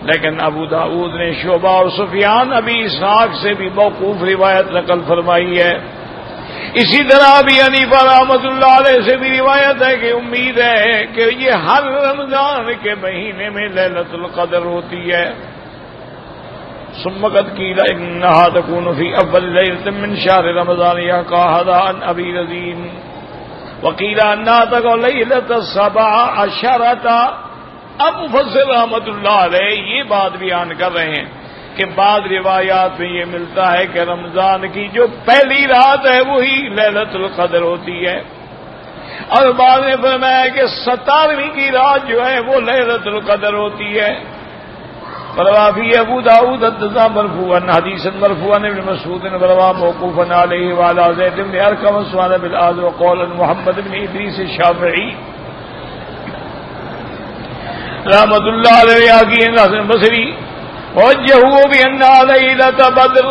لیکن ابو داؤد نے شعبہ اور سفیان ابی اسحاق سے بھی موقوف روایت نقل فرمائی ہے. اسی طرح ابی حنیفہ رحمۃ اللہ علیہ سے بھی روایت ہے کہ امید ہے کہ یہ ہر رمضان کے مہینے میں لیلۃ القدر ہوتی ہے. ثم قد قیل انها تكون في اول ليلة من شهر رمضان يحكى هذا عن ابي رزين وقیل انها تكون ليلة 17. اب مفسر رحمۃ اللہ علیہ یہ بات بیان کر رہے ہیں کہ بعض روایات میں یہ ملتا ہے کہ رمضان کی جو پہلی رات ہے وہی لیلۃ القدر ہوتی ہے، اور بعض نے فرمایا کہ 17ویں کی رات جو ہے وہ لیلۃ القدر ہوتی ہے. فی ابو داؤد حدثنا مرفوعا حدیثا مرفوعا ابن مسعود رواه موقوفا علیہ وعلى زید بن ارقم وسعد بن العاص وقول محمد بن ادریس الشافعی رحمۃ اللہ علیہ کی حسن بصری وجهه بأن ليلة بدر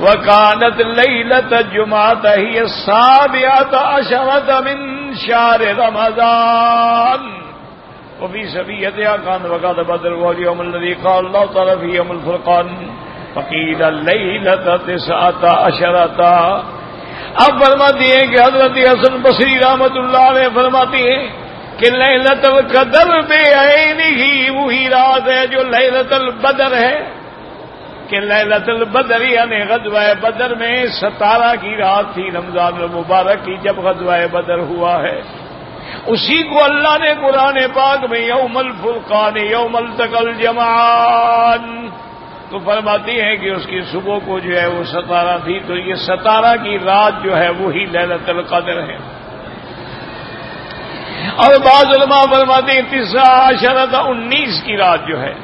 وكانت ليلة الجمعة هي 17 من شهر رمضان وفي سبيتها كان وقت بدر واليوم الذي قال الله تعالى في يوم الفرقان فقيل ليلة 19. اب فرماتی ہیں کہ حضرت حسن بصری رحمۃ اللہ علیہ فرماتی ہیں کہ لیلۃ القدر بے عینی ہی وہی رات ہے جو لیلۃ البدر ہے، کہ لیلۃ البدر یعنی غزوہ بدر میں 17 کی رات تھی رمضان المبارک کی جب غزوہ بدر ہوا ہے. اسی کو اللہ نے قرآن پاک میں یوم الفرقان یوم التقى الجمعان تو فرماتی ہیں کہ اس کی صبح کو جو ہے وہ 17 تھی، تو یہ 17 کی رات جو ہے وہی لیلۃ القدر ہے۔ اور بعض علماء فرماتے ہیں 19 کی رات جو ہے،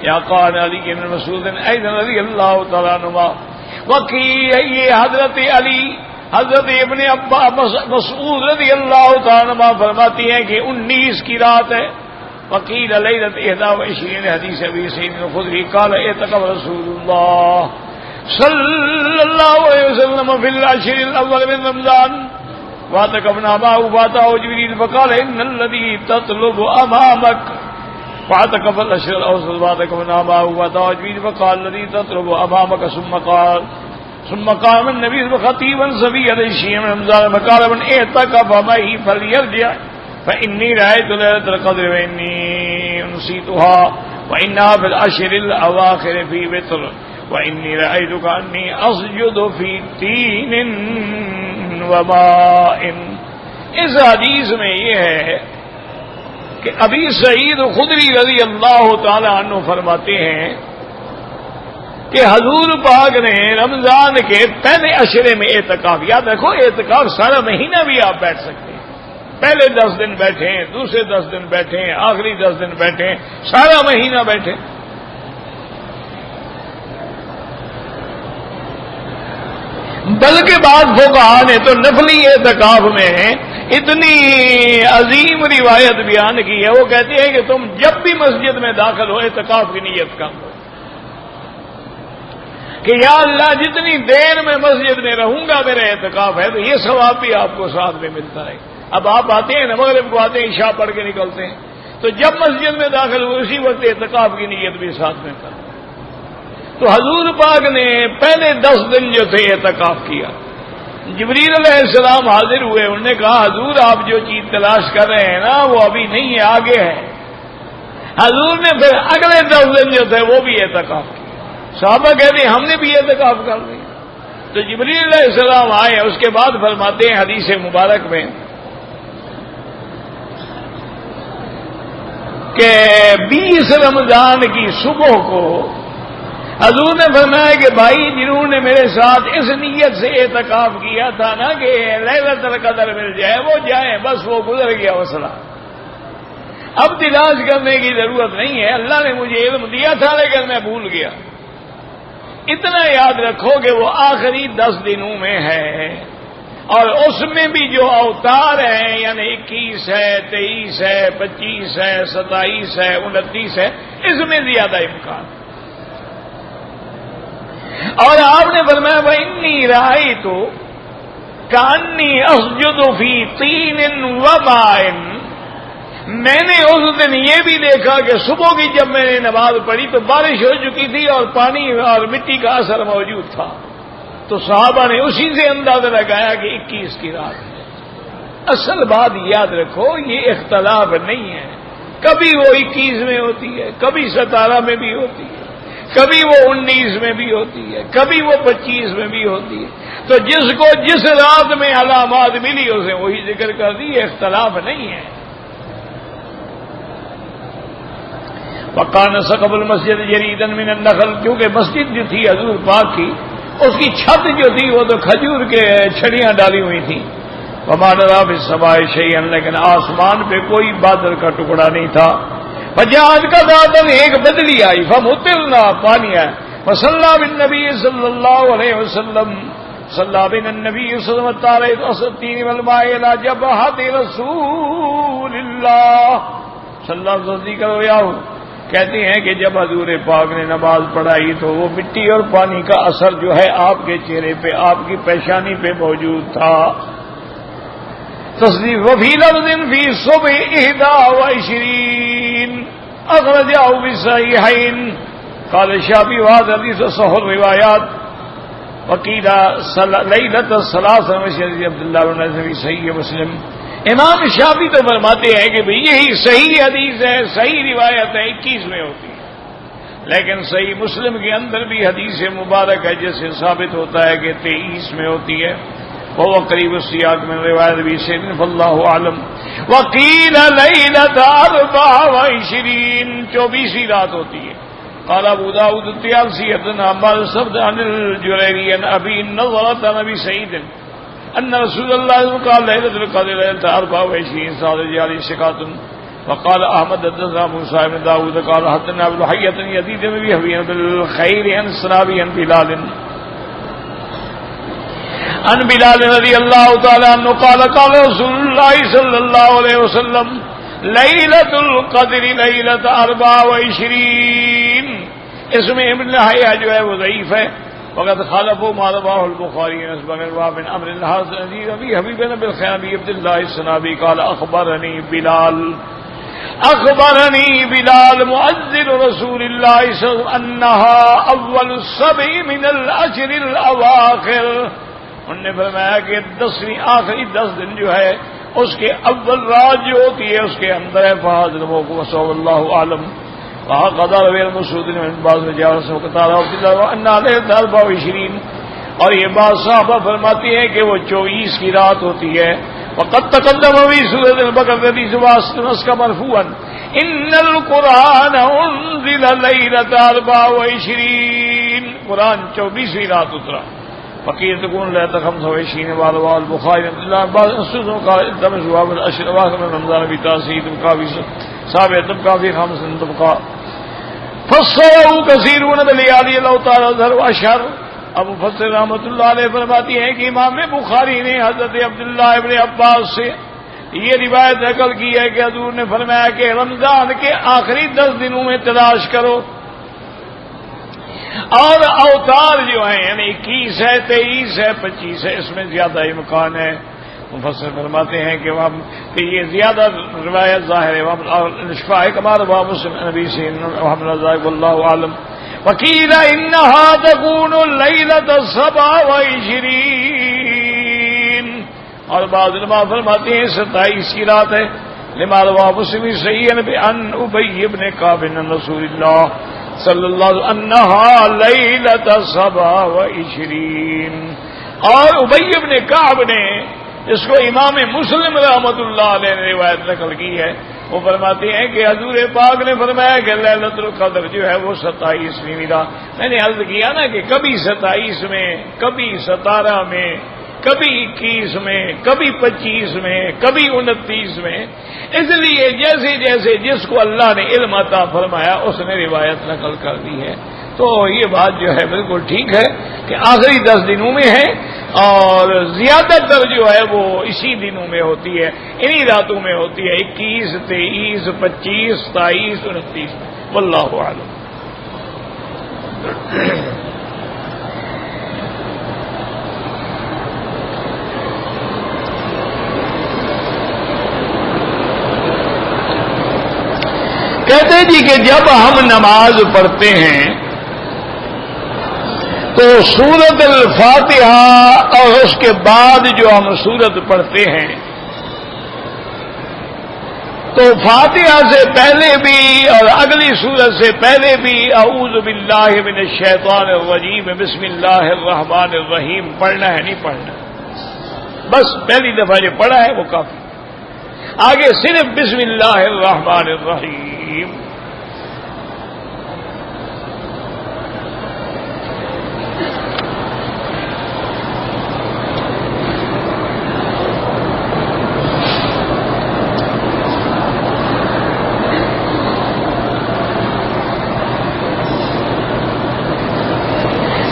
یا قال علی بن مسعود ایضا رضی اللہ تعالیٰ عنہ وقی یہ حضرت علی حضرت ابن مسعود رضی اللہ تعالیٰ عنہ فرماتی ہیں کہ 19 کی رات ہے۔ وقیل لیلۃ 21 حدیث ابی سعید الخدری قال اعتکف رسول اللہ صلی اللہ علیہ وسلم فی العشر الاول من رمضان واعتکفنا معه فاتاه جبریل فقال ان الذي تطلب امامك فاعتكف الاشهر الاوسط واعتكفنا معه فاتاه جبريل فقال الذي تطلب امامك ثم قام النبي خطيبا صبيا للشيم رمضان فقال من اعتكف معي فليرجع فاني رايت ليله القدر واني نسيتها وانها في الاشهر الاواخر في وتر واني رايت كاني اسجد في تين وماء۔ اس حدیث میں یہ ہے کہ ابی سعید خدری رضی اللہ تعالی عنہ فرماتے ہیں کہ حضور پاک نے رمضان کے پہلے عشرے میں اعتکاف، یاد رکھو اعتکاف سارا مہینہ بھی آپ بیٹھ سکتے ہیں، پہلے 10 دن بیٹھیں، دوسرے 10 دن بیٹھیں، آخری 10 دن بیٹھیں، سارا مہینہ بیٹھیں۔ بلکہ بعض فقہا نے تو نفلی اعتکاف میں اتنی عظیم روایت بیان کی ہے، وہ کہتے ہیں کہ تم جب بھی مسجد میں داخل ہو اعتکاف کی نیت کا کہ یا اللہ جتنی دیر میں مسجد میں رہوں گا میرا اعتکاف ہے، تو یہ ثواب بھی آپ کو ساتھ میں ملتا ہے۔ اب آپ آتے ہیں مغرب کو آتے ہیں، عشاء پڑھ کے نکلتے ہیں، تو جب مسجد میں داخل ہو اسی وقت اعتکاف کی نیت بھی ساتھ میں کرتے ہیں۔ تو حضور پاک نے پہلے 10 دن جو تھے اعتکاف کیا۔ جبریل علیہ السلام حاضر ہوئے، انہوں نے کہا حضور آپ جو چیز تلاش کر رہے ہیں نا وہ ابھی نہیں ہے، آگے ہے۔ حضور نے پھر اگلے 10 دن جو تھے وہ بھی اعتکاف کیا۔ صحابہ کہتے ہیں ہم نے بھی اعتکاف کر لیا۔ تو جبریل علیہ السلام آئے، اس کے بعد فرماتے ہیں حدیث مبارک میں کہ 20 رمضان کی صبح کو حضور نے فرمایا کہ بھائی جنہوں نے میرے ساتھ اس نیت سے اعتکاف کیا تھا نا کہ لیلۃ القدر مل جائے وہ جائیں، بس وہ گزر گیا مسئلہ، اب تلاش کرنے کی ضرورت نہیں ہے، اللہ نے مجھے علم دیا تھا لیکن میں بھول گیا۔ اتنا یاد رکھو کہ وہ آخری 10 دنوں میں ہے، اور اس میں بھی جو اوتار ہیں یعنی 21 ہے، 23 ہے، 25 ہے، 27 ہے، 29 ہے، اس میں زیادہ امکان ہے۔ اور آپ نے فرمایا وَإِنِّي رَأَيْتُ كَأَنِّي أَسْجُدُ فِي طِينٍ وَمَاءٍ، میں نے اس دن یہ بھی دیکھا کہ صبح کی جب میں نے نماز پڑھی تو بارش ہو چکی تھی اور پانی اور مٹی کا اثر موجود تھا، تو صحابہ نے اسی سے اندازہ لگایا کہ 21 کی رات ہے۔ اصل بات یاد رکھو یہ اختلاف نہیں ہے، کبھی وہ 21 میں ہوتی ہے، کبھی 17 میں بھی ہوتی ہے، کبھی وہ 19 میں بھی ہوتی ہے، کبھی وہ 25 میں بھی ہوتی ہے۔ تو جس کو جس رات میں علامات ملی اسے وہی ذکر کر دی، اختلاف نہیں ہے۔ وَقَانَ سَقْفُ الْمَسْجِدِ جَرِيدًا مِنَ النَّخْلِ، کیونکہ مسجد جو تھی حضور پاک کی اس کی چھت جو تھی وہ تو کھجور کے چھڑیاں ڈالی ہوئی تھیں۔ وَمَا نَرَىٰ فِي السَّمَاءِ شَيْئًا، لیکن آسمان پہ کوئی بادل کا ٹکڑا نہیں تھا۔ فَجَاءَتْ قَطْعَةٌ، ایک بدلی آئی، فَمُطِرْنَا، پانی آیا۔ فَصَلَّىٰ بِالنَّبِيِّ صلی اللہ علیہ وسلم صلی بنا النبی صلی اللہ علیہ وسلم والماء إلى جبهة رسول اللہ صلی اللہ علیہ وسلم کرو یاہو، کہتے ہیں کہ جب حضور پاک نے نماز پڑھائی تو وہ مٹی اور پانی کا اثر جو ہے آپ کے چہرے پہ، آپ کی پیشانی پہ موجود تھا۔ تصدیق وفی لفظ فی صبح 21 اخرجہ بالصحیحین قال الشافعی وهذا حدیث صحیح الروایات وقیل لیلۃ الثلاث مسجد عبداللہ بن نبی صحیح مسلم۔ امام شافعی تو فرماتے ہیں کہ یہی صحیح حدیث ہے، صحیح روایت ہے، 21 میں ہوتی ہے، لیکن صحیح مسلم کے اندر بھی حدیث مبارک ہے جس سے ثابت ہوتا ہے کہ 23 میں ہوتی ہے۔ وہ قریب السیاق میں روایت بھی سے واللہ اعلم. وقیل لیلۃ 24 24 رات ہوتی ہے. قال ابو داود الطیالسی حدثنا عمار الصبد عن الجریری عن ابی نضرۃ عن ابی سعید ان رسول اللہ قال ليلة القدر ليلة 24 صار رجال ثقات. وقال احمد حدثنا موسى بن داود قال حدثنا ابو حية يزيد بن ابي بالخير عن السنابي عن بلال رضی اللہ تعالی عنہ قال قال رسول اللہ صلی اللہ علیہ وسلم لیلۃ القدر لیلۃ 24. اس میں ابن حیہ جو ہے وہ ضعیف ہے. وقد خالفوا ما رواه البخاری نسبا من امر الحارث الذي ابي حبيب بن بالخير عبد الله السنابي قال اخبرني بلال مؤذن رسول الله صلى الله عليه وسلم انها اول السبع من الاشهر الاواخر. انہوں نے فرمایا کہ 10ویں آخری 10 دن جو ہے اس کے اول رات جو ہوتی ہے اس کے اندر ہے. فاضل موقع صلی اللہ عالم وہاں قدر ویر مسعود میں بعض میں جاوز وقتال عبداللہ وان علیہ 24. اور یہ بات صحابہ فرماتی ہیں کہ وہ 24 کی رات ہوتی ہے. وقد تقدم فی سورۃ البقرہ حدیث واس کا مرفوعا ان القرآن انزل لیلۃ 24. قرآن 24ویں رات اترا. فقیر تكون لا 25 والرواه البخاري عبد الله بعض السنن قال دم جواب الاشر واخر من رمضان بتاسيد القاوي سابع طبقه 5 طبقه فصلوا كثيرون بالليالي الاوتار ظهر واشهر. ابو فصل رحمۃ اللہ علیہ فرماتی ہیں کہ امام بخاری نے حضرت عبداللہ ابن عباس سے یہ روایت نقل کی ہے کہ حضور نے فرمایا کہ رمضان کے آخری 10 دنوں میں تلاش کرو. اور اوتار جو ہیں یعنی 21 ہے 23 ہے 25 ہے اس میں زیادہ امکان ہے. مفسر فرماتے ہیں کہ یہ زیادہ روایت ظاہر ہے. شفاء کمال باب مسلم نبی سے محمد رضاق واللہ عالم. وقیل انہا تکون لیلۃ 27. اور بعض علماء فرماتے ہیں 27 کی رات ہے. لما رواه مسلم صحیح عن ابی بن کعب عن رسول اللہ صلی اللہ علیہ وسلم انہا لیلۃ 27. اور ابی بن کعب نے اس کو امام مسلم رحمۃ اللہ علیہ نے روایت نقل کی ہے. وہ فرماتے ہیں کہ حضور پاک نے فرمایا کہ لیلۃ القدر جو ہے وہ 27ویں رات. میں نے عرض کیا نا کہ کبھی 27 میں کبھی 17 میں کبھی 21 میں کبھی 25 میں کبھی 29 میں. اس لیے جیسے جیسے جس کو اللہ نے علم عطا فرمایا اس نے روایت نقل کر دی ہے. تو یہ بات جو ہے بالکل ٹھیک ہے کہ آخری 10 دنوں میں ہے اور زیادہ تر جو ہے وہ اسی دنوں میں ہوتی ہے, انہی راتوں میں ہوتی ہے 21, 23, 25, 27, 29 میں. واللہ اعلم. کہتے ہیں جی کہ جب ہم نماز پڑھتے ہیں تو سورۃ الفاتحہ اور اس کے بعد جو ہم سورت پڑھتے ہیں تو فاتحہ سے پہلے بھی اور اگلی سورت سے پہلے بھی اعوذ باللہ من الشیطان الرجیم بسم اللہ الرحمن الرحیم پڑھنا ہے. نہیں پڑھنا, بس پہلی دفعہ جو پڑھا ہے وہ کافی. آگے صرف بسم اللہ الرحمن الرحیم.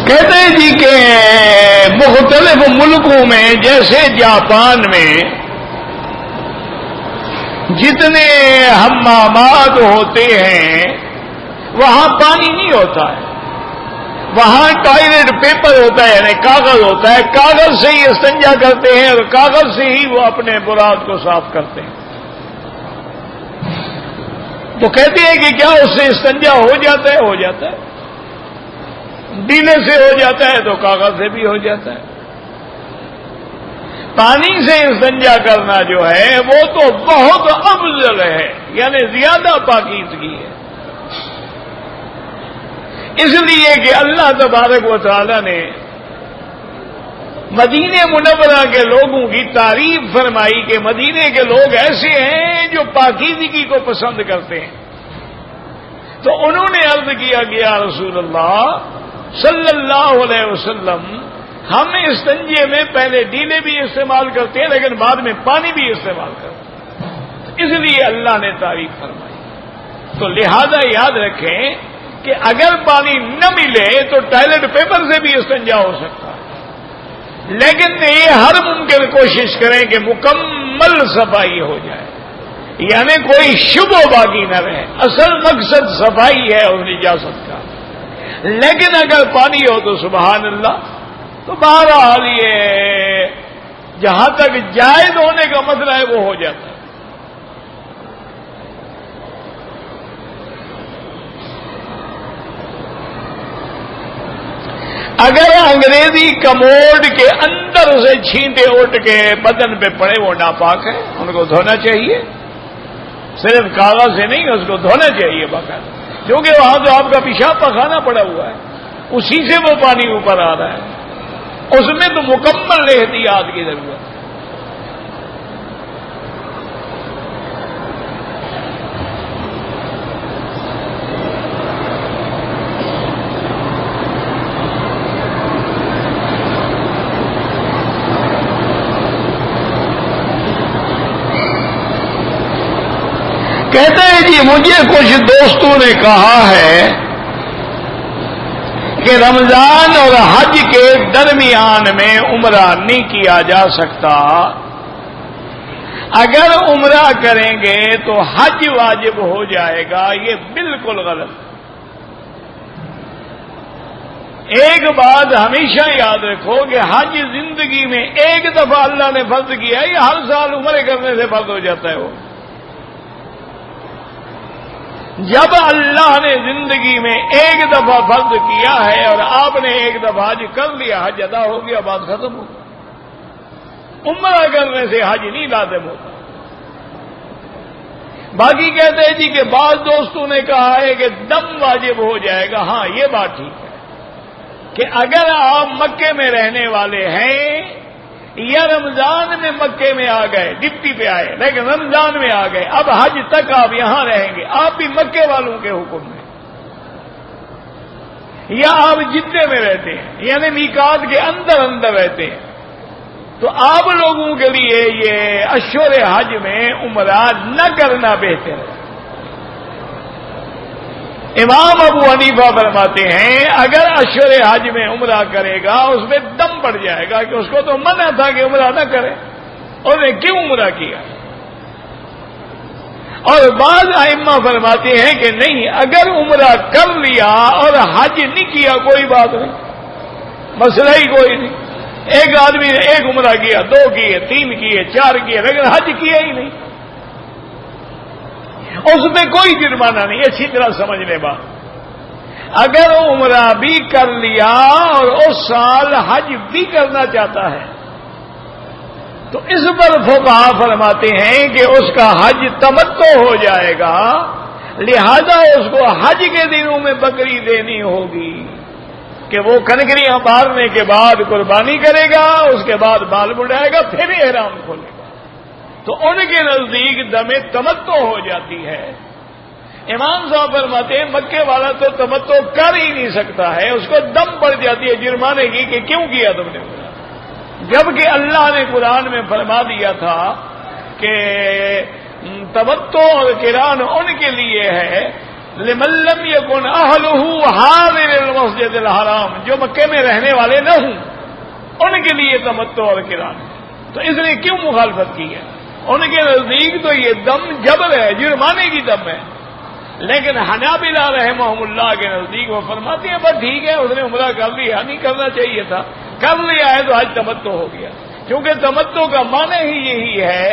کہتے ہیں جی کہ مختلف ملکوں میں جیسے جاپان میں جتنے حمامات ہوتے ہیں وہاں پانی نہیں ہوتا ہے, وہاں ٹوائلٹ پیپر ہوتا ہے یعنی کاغذ ہوتا ہے. کاغذ سے ہی استنجا کرتے ہیں اور کاغذ سے ہی وہ اپنے برات کو صاف کرتے ہیں. تو کہتے ہیں کہ کیا اس سے استنجا ہو جاتا ہے؟ ہو جاتا ہے. دینے سے ہو جاتا ہے تو کاغذ سے بھی ہو جاتا ہے. پانی سے استنجا کرنا جو ہے وہ تو بہت افضل ہے, یعنی زیادہ پاکیزگی ہے. اس لیے کہ اللہ تبارک و تعالی نے مدینے منورہ کے لوگوں کی تعریف فرمائی کہ مدینے کے لوگ ایسے ہیں جو پاکیزگی کو پسند کرتے ہیں. تو انہوں نے عرض کیا کہ یا رسول اللہ صلی اللہ علیہ وسلم ہم استنجے میں پہلے ڈیلے بھی استعمال کرتے ہیں لیکن بعد میں پانی بھی استعمال کرتے ہیں، اس لیے اللہ نے تعریف فرمائی. تو لہذا یاد رکھیں کہ اگر پانی نہ ملے تو ٹوائلٹ پیپر سے بھی استنجا ہو سکتا ہے، لیکن یہ ہر ممکن کوشش کریں کہ مکمل صفائی ہو جائے، یعنی کوئی شبہ باقی نہ رہے. اصل مقصد صفائی ہے اس نجاست کا. لیکن اگر پانی ہو تو سبحان اللہ. تو بہرحال یہ جہاں تک جائز ہونے کا مسئلہ ہے وہ ہو جاتا ہے. اگر انگریزی کموڈ کے اندر سے چھینٹے اٹھ کے بدن پہ پڑے وہ ناپاک ہیں، ان کو دھونا چاہیے. صرف کاغذ سے نہیں، اس کو دھونا چاہیے باقاعدہ، کیونکہ وہاں تو آپ کا پیشاب پخانا پڑا ہوا ہے، اسی سے وہ پانی اوپر آ رہا ہے. اس میں تو مکمل احتیاط کی ضرورت ہے. کہتے ہیں جی مجھے کچھ دوستوں نے کہا ہے کہ رمضان اور حج کے درمیان میں عمرہ نہیں کیا جا سکتا، اگر عمرہ کریں گے تو حج واجب ہو جائے گا. یہ بالکل غلط. ایک بات ہمیشہ یاد رکھو کہ حج زندگی میں ایک دفعہ اللہ نے فرض کیا ہے، یہ ہر سال عمرے کرنے سے فرض ہو جاتا ہے. وہ جب اللہ نے زندگی میں ایک دفعہ فرض کیا ہے اور آپ نے ایک دفعہ حج کر لیا، حج ادا ہو گیا، بات ختم ہو گئی. عمرہ کرنے سے حج نہیں لازم ہوتا. باقی کہتے ہیں جی کہ بعض دوستوں نے کہا ہے کہ دم واجب ہو جائے گا. ہاں یہ بات ٹھیک ہے کہ اگر آپ مکے میں رہنے والے ہیں یا رمضان میں مکے میں آ گئے، ڈپٹی پہ آئے لیکن رمضان میں آ گئے، اب حج تک آپ یہاں رہیں گے، آپ بھی مکے والوں کے حکم میں، یا آپ جدے میں رہتے ہیں یعنی میقات کے اندر رہتے ہیں، تو آپ لوگوں کے لیے یہ اشہر حج میں عمرہ نہ کرنا بہتر ہے. امام ابو حنیفہ فرماتے ہیں اگر اشہر حج میں عمرہ کرے گا اس میں دم پڑ جائے گا کہ اس کو تو منع تھا کہ عمرہ نہ کرے، اور نے کیوں عمرہ کیا. اور بعض ائمہ فرماتے ہیں کہ نہیں، اگر عمرہ کر لیا اور حج نہیں کیا کوئی بات نہیں، مسئلہ ہی کوئی نہیں. ایک آدمی نے ایک عمرہ کیا، 2 کیے، 3 کیے، 4 کیے، لیکن حج کیا ہی نہیں، اس میں کوئی جرمانہ نہیں. اچھی طرح سمجھ لے بات. اگر عمرہ بھی کر لیا اور اس سال حج بھی کرنا چاہتا ہے تو اس پر فقہا فرماتے ہیں کہ اس کا حج تمتع ہو جائے گا، لہذا اس کو حج کے دنوں میں بکری دینی ہوگی کہ وہ کنکریاں مارنے کے بعد قربانی کرے گا، اس کے بعد بال بڑھائے گا، پھر احرام کھولے گا. تو ان کے نزدیک دم تمتع ہو جاتی ہے. امام صاحب فرماتے ہیں مکے والا تو تمتع کر ہی نہیں سکتا ہے، اس کو دم پڑ جاتی ہے جرمانے کی کہ کیوں کیا تم نے، جبکہ اللہ نے قرآن میں فرما دیا تھا کہ تمتع اور قران ان کے لیے ہے لمن لم یکن اہلہ حاضر المسجد الحرام، جو مکے میں رہنے والے نہ ہوں ان کے لیے تمتع اور قران. تو اس نے کیوں مخالفت کی ہے؟ ان کے نزدیک تو یہ دم جبر ہے، جرمانے کی دم ہے. لیکن حنابلہ رحمہم اللہ کے نزدیک وہ فرماتے ہیں بس ٹھیک ہے، اس نے عمرہ کر لیا، نہیں کرنا چاہیے تھا، کر لیا ہے تو حج تمتع ہو گیا. کیونکہ تمتع کا معنی ہی یہی ہے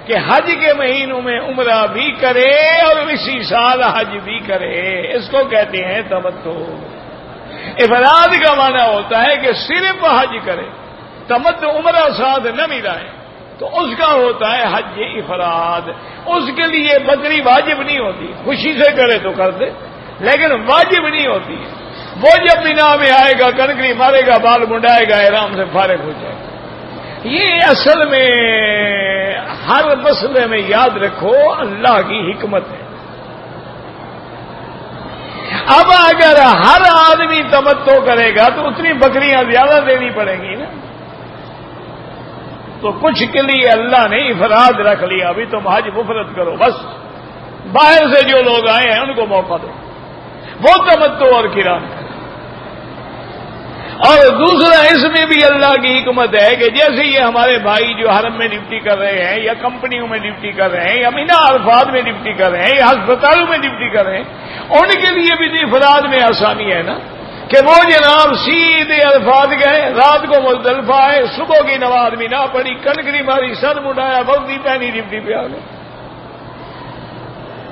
کہ حج کے مہینوں میں عمرہ بھی کرے اور اسی سال حج بھی کرے، اس کو کہتے ہیں تمتع. افراد کا معنی ہوتا ہے کہ صرف حج کرے، تمتع عمرہ ساتھ نہ ملائے، تو اس کا ہوتا ہے حج افراد. اس کے لیے بکری واجب نہیں ہوتی، خوشی سے کرے تو کر دے لیکن واجب نہیں ہوتی ہے. وہ جب مینا میں آئے گا کنکری مارے گا بال منڈائے گا احرام سے فارغ ہو جائے گا۔ یہ اصل میں ہر مسئلے میں یاد رکھو اللہ کی حکمت ہے۔ اب اگر ہر آدمی تمتع کرے گا تو اتنی بکریاں زیادہ دینی پڑیں گی نا، تو کچھ کے لیے اللہ نے افراد رکھ لیا، ابھی تم حج مفرد کرو، بس باہر سے جو لوگ آئے ہیں ان کو موقع دو، وہ تمتع اور قران کریں۔ اور دوسرا اس میں بھی اللہ کی حکمت ہے کہ جیسے یہ ہمارے بھائی جو حرم میں ڈیوٹی کر رہے ہیں یا کمپنیوں میں ڈیوٹی کر رہے ہیں یا مینا عرفات میں ڈیوٹی کر رہے ہیں یا ہسپتالوں میں ڈیوٹی کر رہے ہیں، ان کے لیے بھی افراد میں آسانی ہے نا کہ وہ جناب سیدھے عرفات گئے، رات کو مزدلفہ آئے، صبح کی نماز مینا پڑھی، کنکری ماری، سر مڈایا، وردی پہنی، ڈیوٹی پہ آ گئے۔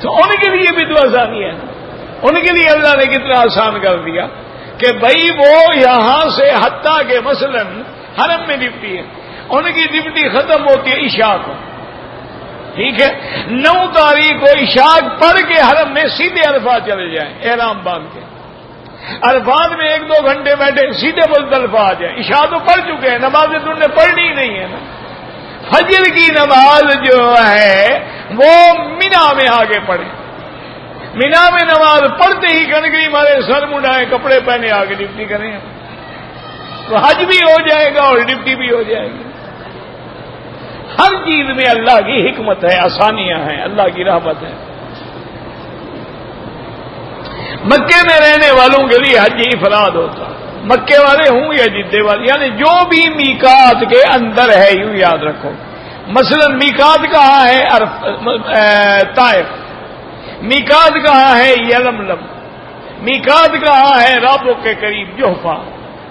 تو ان کے لیے بھی تو آسانی ہے نا، ان کے لیے اللہ نے کتنا آسان کر دیا کہ بھائی وہ یہاں سے حتیٰ کہ مثلا حرم میں ڈیوٹی ہے، ان کی ڈیوٹی ختم ہوتی ہے عشاء کو، ٹھیک ہے، 9 تاریخ کو عشاء پڑھ کے حرم میں سیدھے عرفات چلے جائیں احرام باندھ کے، عرفات میں 1-2 گھنٹے بیٹھے سیدھے مزدلفہ آ جائیں، عشاء تو پڑھ چکے ہیں، نماز تو انہوں نے پڑھنی ہی نہیں ہے نا۔ فجر کی نماز جو ہے وہ مینا میں آگے پڑھیں، مینا میں نماز پڑھتے ہی کنکری مارے، سر مڈائے، کپڑے پہنے آگے ڈیوٹی کریں، تو حج بھی ہو جائے گا اور ڈیوٹی بھی ہو جائے گی۔ ہر چیز میں اللہ کی حکمت ہے، آسانیاں ہیں، اللہ کی رحمت ہے۔ مکے میں رہنے والوں کے لیے حج افراد ہوتا، مکے والے ہوں یا جدے والے، یعنی جو بھی میقات کے اندر ہے، یوں یاد رکھو، مثلا میقات کہاں ہے طائف، میقات کہاں ہے یلملم، میقات کہاں ہے رابو کے قریب جوحفہ،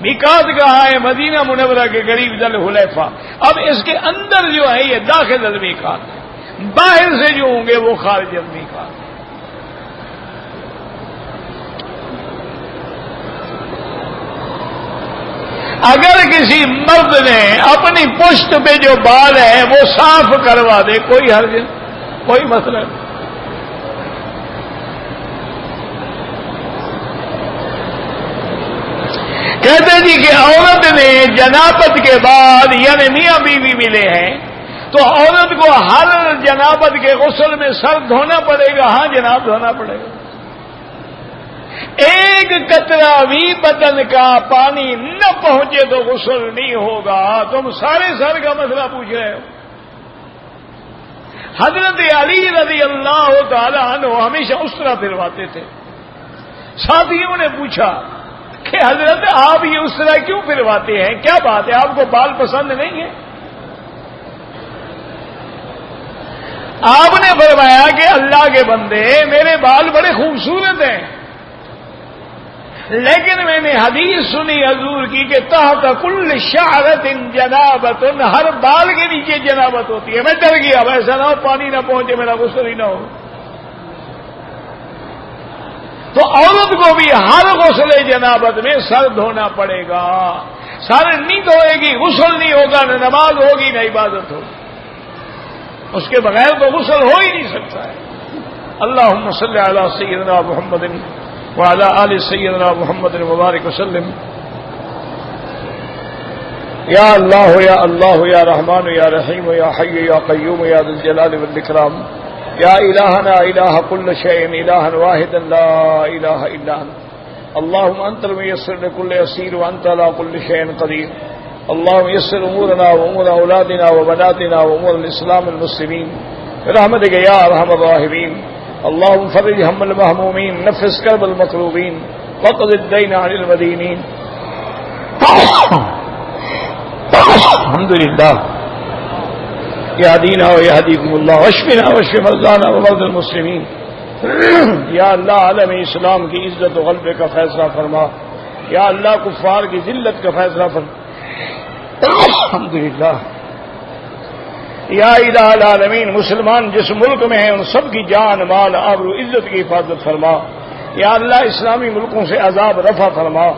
میقات کہاں ہے مدینہ منورہ کے قریب ذل حلیفہ۔ اب اس کے اندر جو ہے یہ داخل المیقات ہے، باہر سے جو ہوں گے وہ خارج المیقات۔ اگر کسی مرد نے اپنی پشت پہ جو بال ہے وہ صاف کروا دے، کوئی حرج نہیں، کوئی مسئلہ نہیں۔ کہتے جی کہ عورت نے جنابت کے بعد یعنی میاں بیوی ملے ہیں تو عورت کو ہر جنابت کے غسل میں سر دھونا پڑے گا، ہاں جناب دھونا پڑے گا، ایک قطرہ بھی بدن کا پانی نہ پہنچے تو غسل نہیں ہوگا۔ تم سارے سر کا مسئلہ پوچھ رہے ہو۔ حضرت علی رضی اللہ تعالی عنہ ہمیشہ اس طرح پھرواتے تھے، ساتھیوں نے پوچھا کہ حضرت آپ یہ اس طرح کیوں پھرواتے ہیں، کیا بات ہے، آپ کو بال پسند نہیں ہے؟ آپ نے فرمایا کہ اللہ کے بندے میرے بال بڑے خوبصورت ہیں، لیکن میں نے حدیث سنی حضور کی کہ تحت کل شعرۃ جنابۃ، ہر بال کے نیچے جنابت ہوتی ہے۔ میں ڈر گیا ایسا نہ ہو پانی نہ پہنچے میرا غسل ہی نہ ہو۔ تو عورت کو بھی ہر غسل جنابت میں سر دھونا پڑے گا، سر نہیں دھوئے گی غسل نہیں ہوگا، نہ نماز ہوگی نہ عبادت ہوگی، اس کے بغیر تو غسل ہو ہی نہیں سکتا ہے۔ اللہم صلی علی سیدنا محمد وعلى آل سيدنا محمد وبارك وسلم۔ یا اللہ یا اللہ یا رحمان یا رحیم یا حی یا قیوم یا ذی الجلال والاکرام، یا الہنا الہ کل شیء الہا واحدا لا الہ الا انت، اللهم انت الميسر لكل يسير وانت على كل شيء قدير، اللهم يسر امورنا وامور اولادنا وبناتنا وامور الاسلام المسلمين برحمتك يا ارحم الراحمين، اللهم فرج هم المهمومين، نفس كرب المكروبين، وقض الدين عن المدينين۔ الحمد لله يهدينا ويهديكم الله، واشفنا واشف مرضانا ومرضى المسلمين۔ یا اللہ عالم اسلام کی عزت و غلبے کا فیصلہ فرما، یا اللہ کفار کی ذلت کا فیصلہ فرما۔ الحمدللہ یا الہ العالمین، مسلمان جس ملک میں ہیں ان سب کی جان مال آبرو عزت کی حفاظت فرما، یا اللہ اسلامی ملکوں سے عذاب رفع فرما،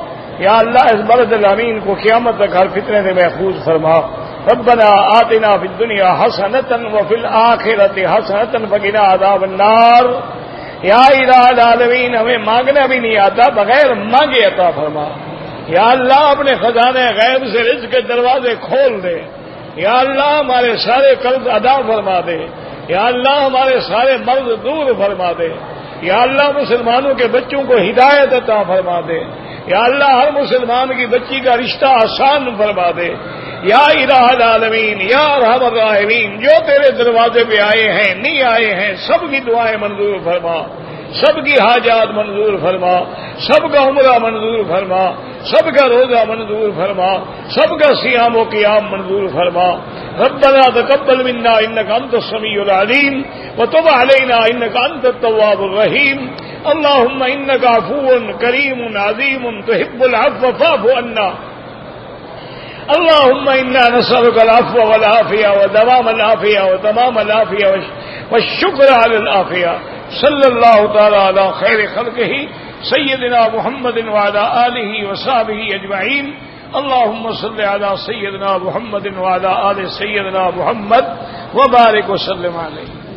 یا اللہ اس بلد الامین کو قیامت تک ہر فتنے سے محفوظ فرما۔ ربنا آتنا فی الدنیا حسنۃ وفی الآخرۃ حسنۃ وقنا عذاب النار۔ یا الہ العالمین ہمیں مانگنا بھی نہیں آتا، بغیر مانگے عطا فرما۔ یا اللہ اپنے خزانے غیب سے رزق کے دروازے کھول دے۔ یا اللہ ہمارے سارے قرض ادا فرما دے۔ یا اللہ ہمارے سارے مرض دور فرما دے۔ یا اللہ مسلمانوں کے بچوں کو ہدایت عطا فرما دے۔ یا اللہ ہر مسلمان کی بچی کا رشتہ آسان فرما دے۔ یا الہ العالمین یا ارحم الراحمین، جو تیرے دروازے پہ آئے ہیں نہیں آئے ہیں سب کی دعائیں منظور فرما، سب کی حاجات منظور فرما، سب کا عمرہ منظور فرما، سب کا روزہ منظور فرما، سب کا صیام و قیام منظور فرما۔ ربنا تقبل منا انك انت السميع العليم وتب علينا انك انت التواب الرحيم۔ اللهم انك عفو كريم عظيم تحب العفو فاعف عنا۔ اللهم انا نسألك العفو والعافية ودوام العافية وتمام العافية والشكر على العافية۔ صلی اللہ تعالی علی خیر خلقہ سیدنا محمد وعلی آلہ وصحبہ اجمعین۔ اللهم صل علی سیدنا محمد وعلی آل سیدنا محمد وبارک وسلم علیہ۔